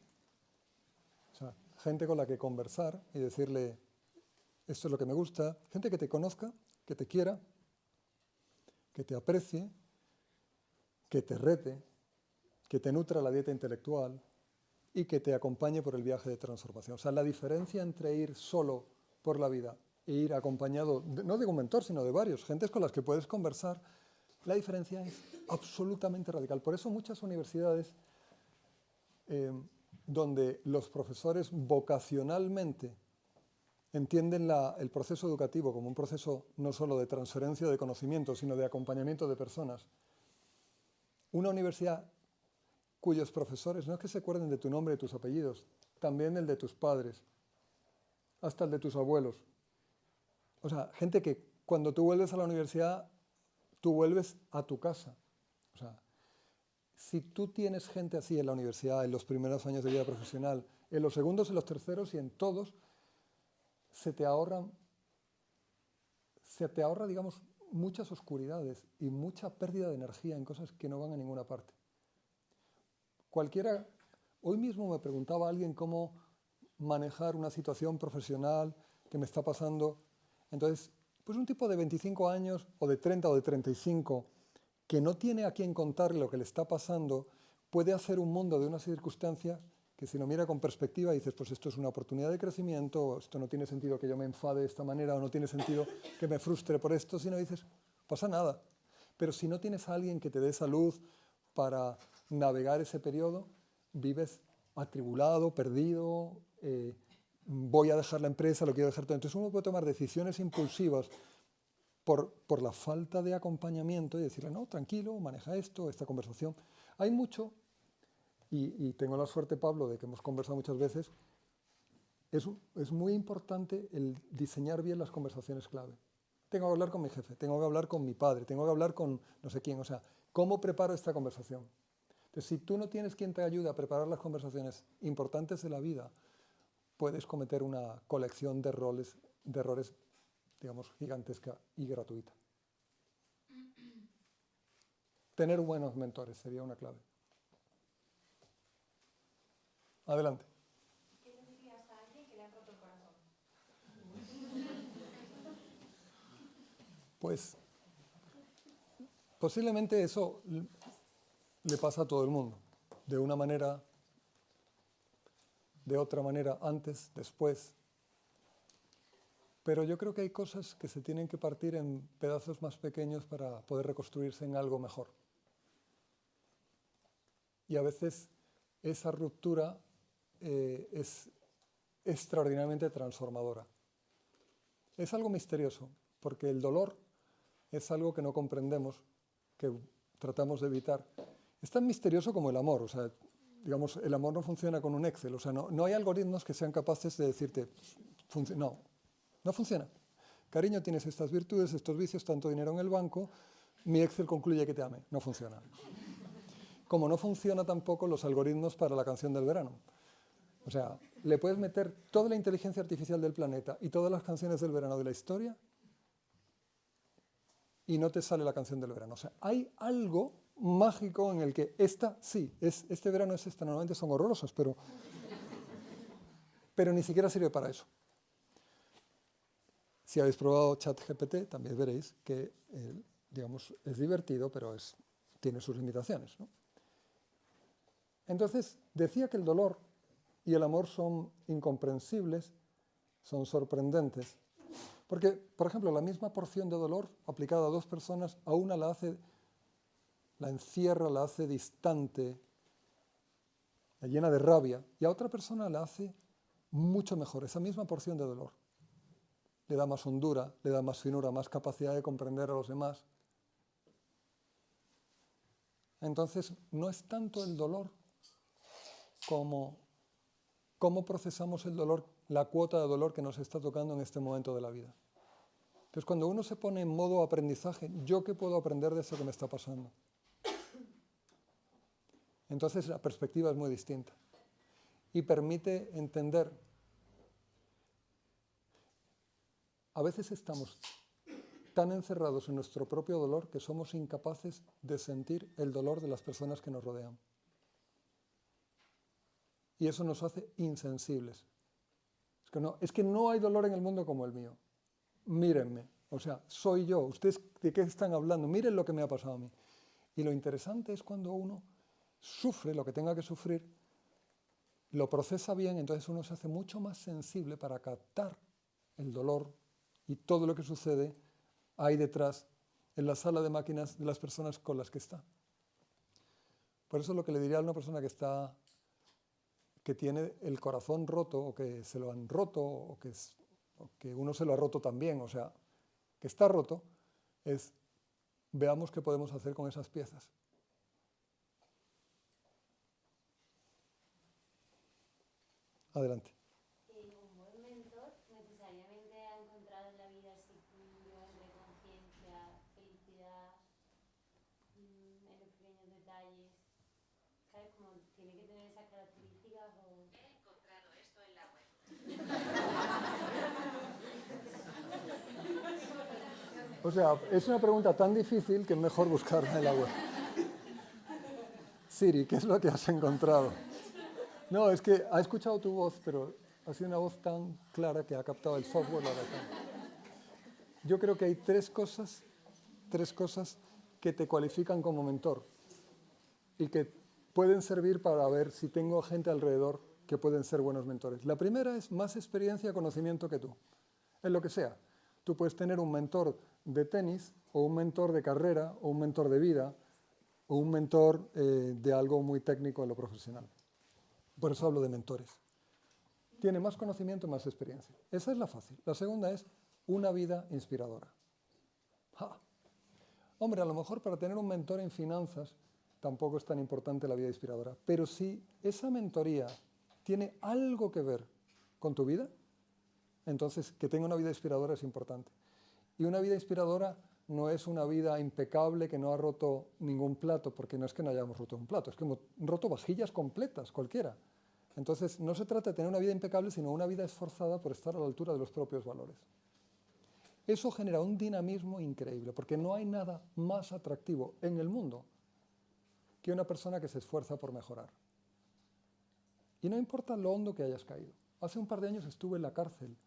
O sea, gente con la que conversar y decirle, esto es lo que me gusta. Gente que te conozca, que te quiera, que te aprecie, que te rete, que te nutra la dieta intelectual y que te acompañe por el viaje de transformación. O sea, la diferencia entre ir solo por la vida e ir acompañado, no de un mentor, sino de varios, gentes con las que puedes conversar, la diferencia es absolutamente radical. Por eso muchas universidades donde los profesores vocacionalmente entienden el proceso educativo como un proceso no solo de transferencia de conocimiento, sino de acompañamiento de personas. Una universidad cuyos profesores no es que se acuerden de tu nombre y tus apellidos, también el de tus padres, hasta el de tus abuelos. O sea, gente que cuando tú vuelves a la universidad, tú vuelves a tu casa. O sea, si tú tienes gente así en la universidad, en los primeros años de vida profesional, en los segundos, en los terceros y en todos, se te ahorra, digamos, muchas oscuridades y mucha pérdida de energía en cosas que no van a ninguna parte. Hoy mismo me preguntaba alguien cómo manejar una situación profesional que me está pasando. Entonces, pues un tipo de 25 años, o de 30 o de 35, que no tiene a quien contarle lo que le está pasando, puede hacer un mundo de una circunstancia que si lo mira con perspectiva dices, pues esto es una oportunidad de crecimiento, esto no tiene sentido que yo me enfade de esta manera, o no tiene sentido que me frustre por esto, sino dices, pasa nada. Pero si no tienes a alguien que te dé esa luz para navegar ese periodo, vives atribulado, perdido, voy a dejar la empresa, lo quiero dejar todo. Entonces uno puede tomar decisiones impulsivas por la falta de acompañamiento y decirle, no, tranquilo, maneja esto, esta conversación. Hay mucho, y tengo la suerte, Pablo, de que hemos conversado muchas veces, es muy importante el diseñar bien las conversaciones clave. Tengo que hablar con mi jefe, tengo que hablar con mi padre, tengo que hablar con no sé quién. O sea, ¿cómo preparo esta conversación? Entonces, si tú no tienes quien te ayude a preparar las conversaciones importantes de la vida, puedes cometer una colección de errores, digamos, gigantesca y gratuita. Tener buenos mentores sería una clave. Adelante. ¿Qué le dirías a alguien que le ha roto el corazón? Pues posiblemente eso le pasa a todo el mundo, de una manera, de otra manera, antes, después. Pero yo creo que hay cosas que se tienen que partir en pedazos más pequeños para poder reconstruirse en algo mejor. Y a veces esa ruptura es extraordinariamente transformadora. Es algo misterioso, porque el dolor es algo que no comprendemos, que tratamos de evitar. Es tan misterioso como el amor. O sea, digamos, el amor no funciona con un Excel. O sea, no hay algoritmos que sean capaces de decirte, no funciona. Cariño, tienes estas virtudes, estos vicios, tanto dinero en el banco, mi Excel concluye que te ame. No funciona. Como no funciona tampoco los algoritmos para la canción del verano. O sea, le puedes meter toda la inteligencia artificial del planeta y todas las canciones del verano de la historia y no te sale la canción del verano. O sea, hay algo mágico en el que esta, sí, este verano es esta, normalmente son horrorosas, pero ni siquiera sirve para eso. Si habéis probado ChatGPT, también veréis que, digamos, es divertido, pero tiene sus limitaciones, ¿no? Entonces, decía que el dolor y el amor son incomprensibles, son sorprendentes. Porque, por ejemplo, la misma porción de dolor aplicada a dos personas, a una la encierra, la hace distante, la llena de rabia, y a otra persona la hace mucho mejor, esa misma porción de dolor. Le da más hondura, le da más finura, más capacidad de comprender a los demás. Entonces, no es tanto el dolor como cómo procesamos el dolor, la cuota de dolor que nos está tocando en este momento de la vida. Entonces, cuando uno se pone en modo aprendizaje, ¿yo qué puedo aprender de eso que me está pasando? Entonces, la perspectiva es muy distinta y permite entender. A veces estamos tan encerrados en nuestro propio dolor que somos incapaces de sentir el dolor de las personas que nos rodean. Y eso nos hace insensibles. Es que no hay dolor en el mundo como el mío. Mírenme, o sea, soy yo. ¿Ustedes de qué están hablando? Miren lo que me ha pasado a mí. Y lo interesante es cuando uno sufre lo que tenga que sufrir, lo procesa bien, entonces uno se hace mucho más sensible para captar el dolor y todo lo que sucede ahí detrás, en la sala de máquinas de las personas con las que está. Por eso lo que le diría a una persona que tiene el corazón roto, o que se lo han roto, o que uno se lo ha roto también, o sea, que está roto, es veamos qué podemos hacer con esas piezas. Adelante. Un buen mentor necesariamente ha encontrado en la vida ese equilibrio entre conciencia, felicidad, en los pequeños detalles. ¿Sabes? Como tiene que tener esas características o... He encontrado esto en la web. O sea, es una pregunta tan difícil que es mejor buscarla en la web. Siri, ¿qué es lo que has encontrado? No, es que ha escuchado tu voz, pero ha sido una voz tan clara que ha captado el software. Yo creo que hay tres cosas que te cualifican como mentor y que pueden servir para ver si tengo gente alrededor que pueden ser buenos mentores. La primera es más experiencia y conocimiento que tú, en lo que sea. Tú puedes tener un mentor de tenis, o un mentor de carrera, o un mentor de vida, o un mentor de algo muy técnico en lo profesional. Por eso hablo de mentores. Tiene más conocimiento y más experiencia. Esa es la fácil. La segunda es una vida inspiradora. ¡Ja! Hombre, a lo mejor para tener un mentor en finanzas tampoco es tan importante la vida inspiradora. Pero si esa mentoría tiene algo que ver con tu vida, entonces que tenga una vida inspiradora es importante. Y una vida inspiradora no es una vida impecable que no ha roto ningún plato, porque no es que no hayamos roto un plato, es que hemos roto vajillas completas, cualquiera. Entonces, no se trata de tener una vida impecable, sino una vida esforzada por estar a la altura de los propios valores. Eso genera un dinamismo increíble, porque no hay nada más atractivo en el mundo que una persona que se esfuerza por mejorar. Y no importa lo hondo que hayas caído. Hace un par de años estuve en la cárcel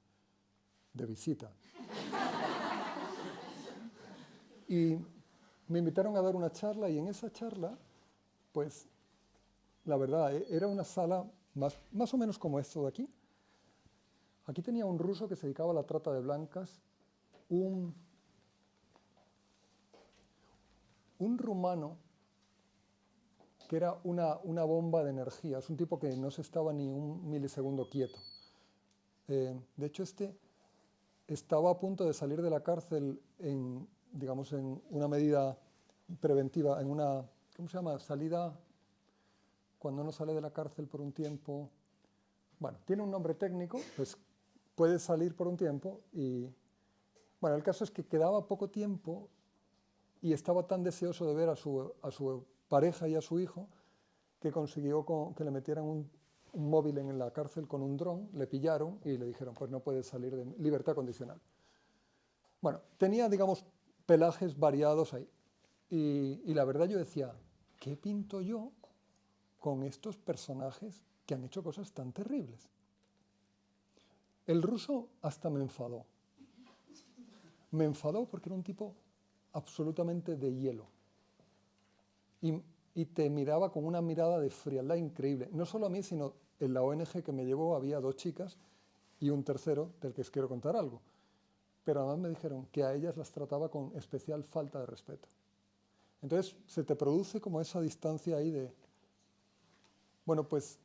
de visita. Y me invitaron a dar una charla, y en esa charla, pues, la verdad, era una sala más o menos como esto de aquí. Aquí tenía un ruso que se dedicaba a la trata de blancas, un rumano que era una bomba de energía, es un tipo que no se estaba ni un milisegundo quieto. De hecho, este estaba a punto de salir de la cárcel en una medida preventiva, en una, ¿cómo se llama? Salida, cuando uno sale de la cárcel por un tiempo. Bueno, tiene un nombre técnico, pues puede salir por un tiempo y... Bueno, el caso es que quedaba poco tiempo y estaba tan deseoso de ver a su pareja y a su hijo que consiguió que le metieran un móvil en la cárcel con un dron, le pillaron y le dijeron, pues no puedes salir de libertad condicional. Bueno, tenía, digamos, pelajes variados ahí. Y la verdad yo decía, ¿qué pinto yo con estos personajes que han hecho cosas tan terribles? El ruso hasta me enfadó. Me enfadó porque era un tipo absolutamente de hielo. Y y te miraba con una mirada de frialdad increíble. No solo a mí, sino en la ONG que me llevó había 2 chicas y un tercero del que os quiero contar algo. Pero además me dijeron que a ellas las trataba con especial falta de respeto. Entonces se te produce como esa distancia ahí de... Bueno, pues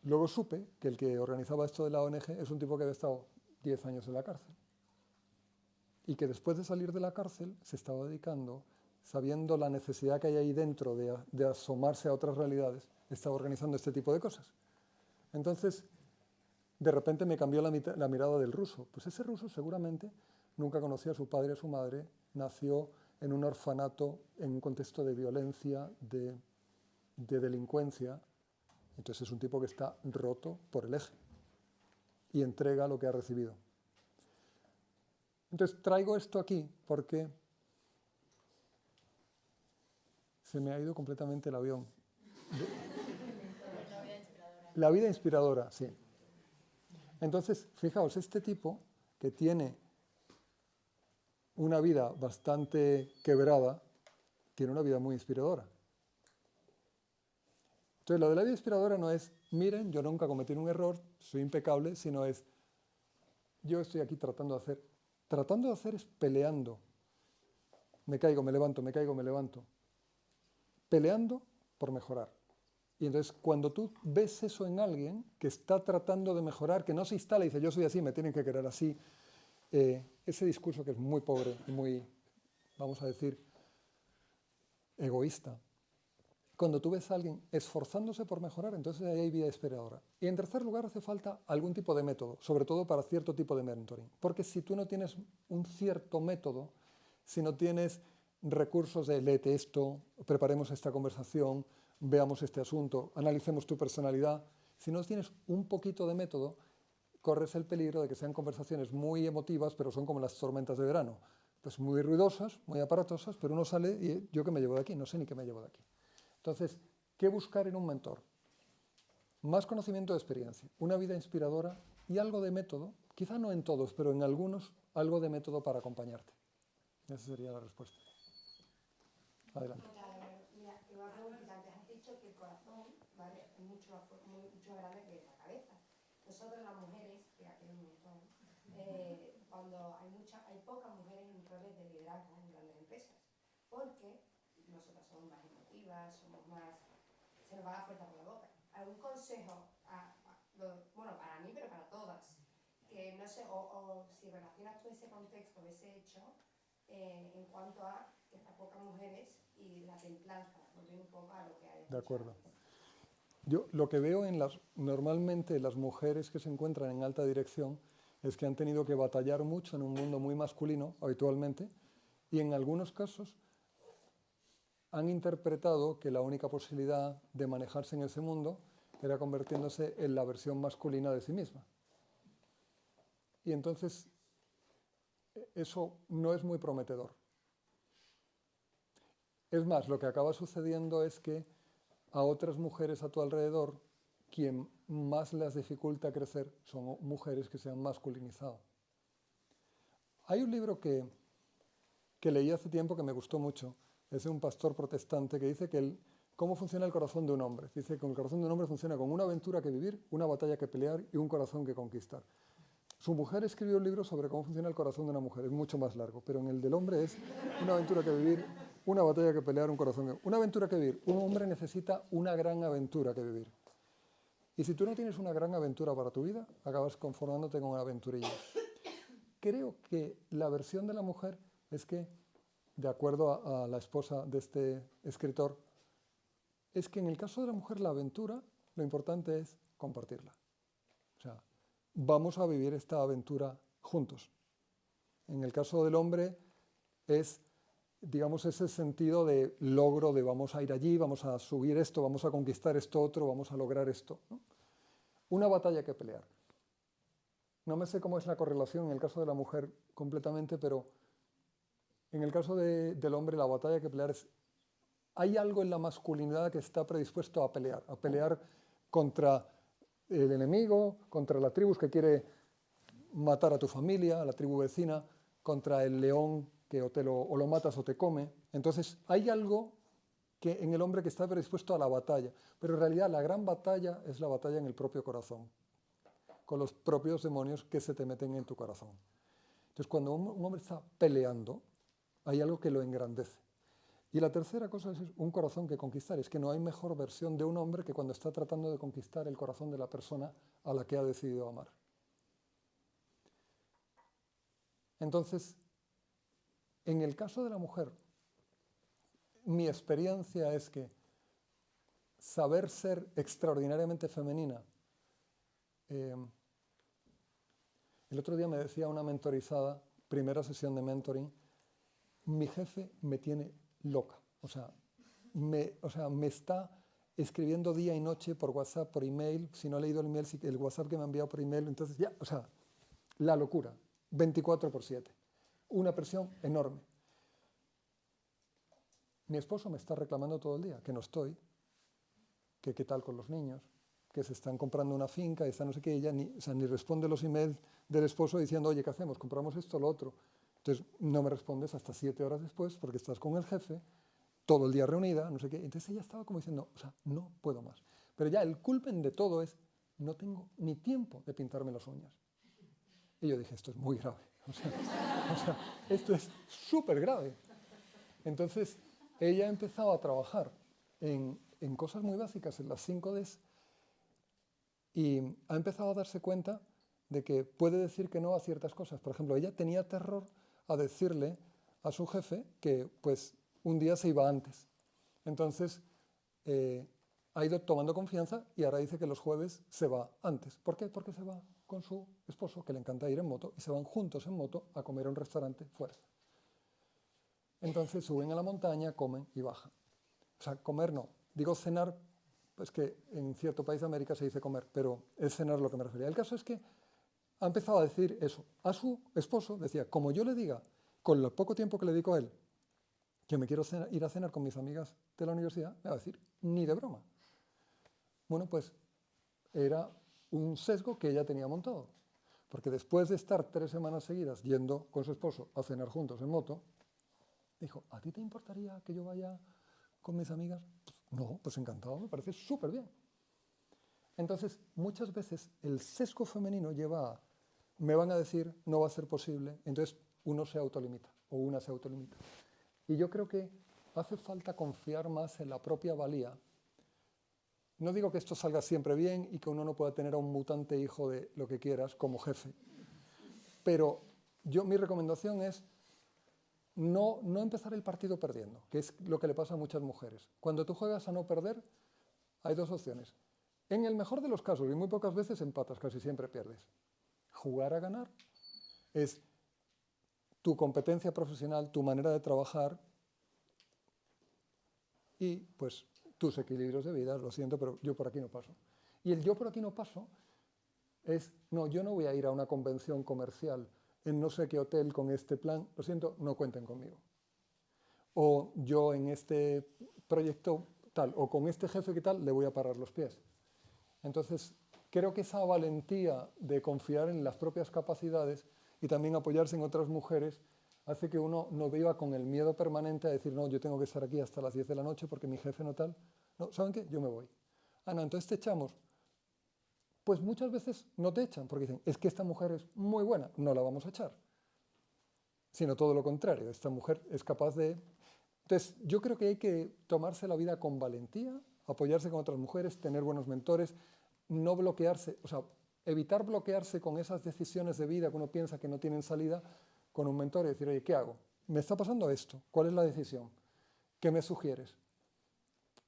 luego supe que el que organizaba esto de la ONG es un tipo que había estado 10 años en la cárcel. Y que después de salir de la cárcel se estaba dedicando, sabiendo la necesidad que hay ahí dentro de asomarse a otras realidades, estaba organizando este tipo de cosas. Entonces, de repente me cambió la mirada del ruso. Pues ese ruso seguramente nunca conocía a su padre y a su madre, nació en un orfanato, en un contexto de violencia, de delincuencia. Entonces es un tipo que está roto por el eje y entrega lo que ha recibido. Entonces traigo esto aquí porque se me ha ido completamente el avión. La vida inspiradora, sí. Entonces, fijaos, este tipo que tiene una vida bastante quebrada, tiene una vida muy inspiradora. Entonces, lo de la vida inspiradora no es, miren, yo nunca cometí un error, soy impecable, sino es, yo estoy aquí tratando de hacer. Tratando de hacer es peleando. Me caigo, me levanto, me caigo, me levanto. Peleando por mejorar. Y entonces, cuando tú ves eso en alguien que está tratando de mejorar, que no se instala y dice, yo soy así, me tienen que querer así, ese discurso que es muy pobre y muy, vamos a decir, egoísta. Cuando tú ves a alguien esforzándose por mejorar, entonces ahí hay vida inspiradora. Y en tercer lugar, hace falta algún tipo de método, sobre todo para cierto tipo de mentoring. Porque si tú no tienes un cierto método, si no tienes recursos de léete esto, preparemos esta conversación, veamos este asunto, analicemos tu personalidad, si no tienes un poquito de método, corres el peligro de que sean conversaciones muy emotivas, pero son como las tormentas de verano. Pues muy ruidosas, muy aparatosas, pero uno sale y yo qué me llevo de aquí, no sé ni qué me llevo de aquí. Entonces, ¿qué buscar en un mentor? Más conocimiento de experiencia, una vida inspiradora y algo de método, quizá no en todos, pero en algunos, algo de método para acompañarte. Esa sería la respuesta. Adelante. Mira, te voy a preguntar, antes has dicho que el corazón, ¿vale?, es mucho más grande que la cabeza. Nosotros las mujeres, que aquí hay un montón, cuando hay pocas mujeres en roles de liderazgo en grandes empresas, porque nosotras somos más emotivas, somos más, se nos va la fuerza por la boca. ¿Algún consejo, bueno, para mí, pero para todas, que no sé, o si relacionas tú ese contexto, ese hecho, en cuanto a que hay pocas mujeres y la templanza, volviendo un poco a lo que hay. De acuerdo. Yo lo que veo normalmente las mujeres que se encuentran en alta dirección es que han tenido que batallar mucho en un mundo muy masculino, habitualmente, y en algunos casos han interpretado que la única posibilidad de manejarse en ese mundo era convirtiéndose en la versión masculina de sí misma. Y entonces eso no es muy prometedor. Es más, lo que acaba sucediendo es que a otras mujeres a tu alrededor, quien más les dificulta crecer son mujeres que se han masculinizado. Hay un libro que leí hace tiempo que me gustó mucho, es de un pastor protestante que dice que cómo funciona el corazón de un hombre. Dice que el corazón de un hombre funciona con una aventura que vivir, una batalla que pelear y un corazón que conquistar. Su mujer escribió un libro sobre cómo funciona el corazón de una mujer, es mucho más largo, pero en el del hombre es una aventura que vivir, una batalla que pelear, un corazón que... Una aventura que vivir. Un hombre necesita una gran aventura que vivir. Y si tú no tienes una gran aventura para tu vida, acabas conformándote con una aventurilla. Creo que la versión de la mujer es que, de acuerdo a la esposa de este escritor, es que en el caso de la mujer la aventura, lo importante es compartirla. O sea, vamos a vivir esta aventura juntos. En el caso del hombre es, digamos, ese sentido de logro, de vamos a ir allí, vamos a subir esto, vamos a conquistar esto otro, vamos a lograr esto, ¿no? Una batalla que pelear. No me sé cómo es la correlación en el caso de la mujer completamente, pero en el caso del hombre la batalla que pelear es... Hay algo en la masculinidad que está predispuesto a pelear contra el enemigo, contra la tribu que quiere matar a tu familia, a la tribu vecina, contra el león que o lo matas o te come. Entonces hay algo que en el hombre que está predispuesto a la batalla. Pero en realidad la gran batalla es la batalla en el propio corazón, con los propios demonios que se te meten en tu corazón. Entonces, cuando un hombre está peleando, hay algo que lo engrandece. Y la tercera cosa es un corazón que conquistar. Es que no hay mejor versión de un hombre que cuando está tratando de conquistar el corazón de la persona a la que ha decidido amar. Entonces, en el caso de la mujer, mi experiencia es que saber ser extraordinariamente femenina. El otro día me decía una mentorizada, primera sesión de mentoring, mi jefe me tiene loca. O sea, me está escribiendo día y noche por WhatsApp, por email. Si no he leído el email, el WhatsApp que me ha enviado por email, entonces ya, o sea, la locura, 24/7. Una presión enorme. Mi esposo me está reclamando todo el día que no estoy, que qué tal con los niños, que se están comprando una finca y está no sé qué, ella ni responde los emails del esposo diciendo, oye, ¿qué hacemos? ¿Compramos esto o lo otro? Entonces no me respondes hasta 7 horas después porque estás con el jefe, todo el día reunida, no sé qué. Entonces ella estaba como diciendo, o sea, no puedo más. Pero ya el culpen de todo es, no tengo ni tiempo de pintarme las uñas. Y yo dije, esto es muy grave. O sea, esto es súper grave. Entonces ella ha empezado a trabajar en cosas muy básicas, en las 5 Ds, y ha empezado a darse cuenta de que puede decir que no a ciertas cosas. Por ejemplo, ella tenía terror a decirle a su jefe que pues un día se iba antes. Entonces ha ido tomando confianza y ahora dice que los jueves se va antes. ¿Por qué? Porque se va con su esposo, que le encanta ir en moto, y se van juntos en moto a comer a un restaurante fuera. Entonces suben a la montaña, comen y bajan. O sea, comer no. Digo cenar, pues que en cierto país de América se dice comer, pero es cenar lo que me refería. El caso es que ha empezado a decir eso. A su esposo decía, como yo le diga, con el poco tiempo que le dedico a él, que me quiero ir a cenar con mis amigas de la universidad, me va a decir, ni de broma. Bueno, pues era un sesgo que ella tenía montado. Porque después de estar 3 semanas seguidas yendo con su esposo a cenar juntos en moto, dijo, ¿a ti te importaría que yo vaya con mis amigas? No, pues encantado, me parece súper bien. Entonces, muchas veces el sesgo femenino lleva a, me van a decir, no va a ser posible, entonces uno se autolimita o una se autolimita. Y yo creo que hace falta confiar más en la propia valía. No digo que esto salga siempre bien y que uno no pueda tener a un mutante hijo de lo que quieras como jefe, pero mi recomendación es no empezar el partido perdiendo, que es lo que le pasa a muchas mujeres. Cuando tú juegas a no perder, hay 2 opciones. En el mejor de los casos, y muy pocas veces empatas, casi siempre pierdes. Jugar a ganar es tu competencia profesional, tu manera de trabajar y pues tus equilibrios de vida, lo siento, pero yo por aquí no paso. Y el yo por aquí no paso es, no, yo no voy a ir a una convención comercial en no sé qué hotel con este plan, lo siento, no cuenten conmigo. O yo en este proyecto tal, o con este jefe que tal, le voy a parar los pies. Entonces, creo que esa valentía de confiar en las propias capacidades y también apoyarse en otras mujeres hace que uno no viva con el miedo permanente a decir, no, yo tengo que estar aquí hasta las 10 de la noche porque mi jefe no tal. No, ¿saben qué? Yo me voy. Ah, no, entonces te echamos. Pues muchas veces no te echan porque dicen, es que esta mujer es muy buena, no la vamos a echar. Sino todo lo contrario, esta mujer es capaz de... Entonces, yo creo que hay que tomarse la vida con valentía, apoyarse con otras mujeres, tener buenos mentores, no bloquearse, o sea, evitar bloquearse con esas decisiones de vida que uno piensa que no tienen salida, con un mentor y decir, oye, ¿qué hago? ¿Me está pasando esto? ¿Cuál es la decisión? ¿Qué me sugieres?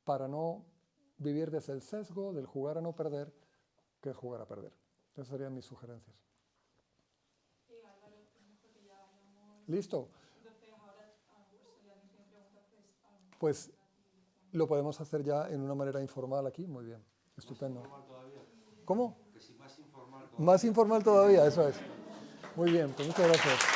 Para no vivir desde el sesgo del jugar a no perder que jugar a perder. Esas serían mis sugerencias. Álvaro, es mejor que ya vayamos. ¿Listo? Entonces, ahora, si alguien tiene preguntas, pues lo podemos hacer ya en una manera informal aquí. Muy bien. Estupendo. ¿Más informal todavía? ¿Cómo? Que si más informal todavía. Más informal todavía, eso es. Muy bien, pues muchas gracias.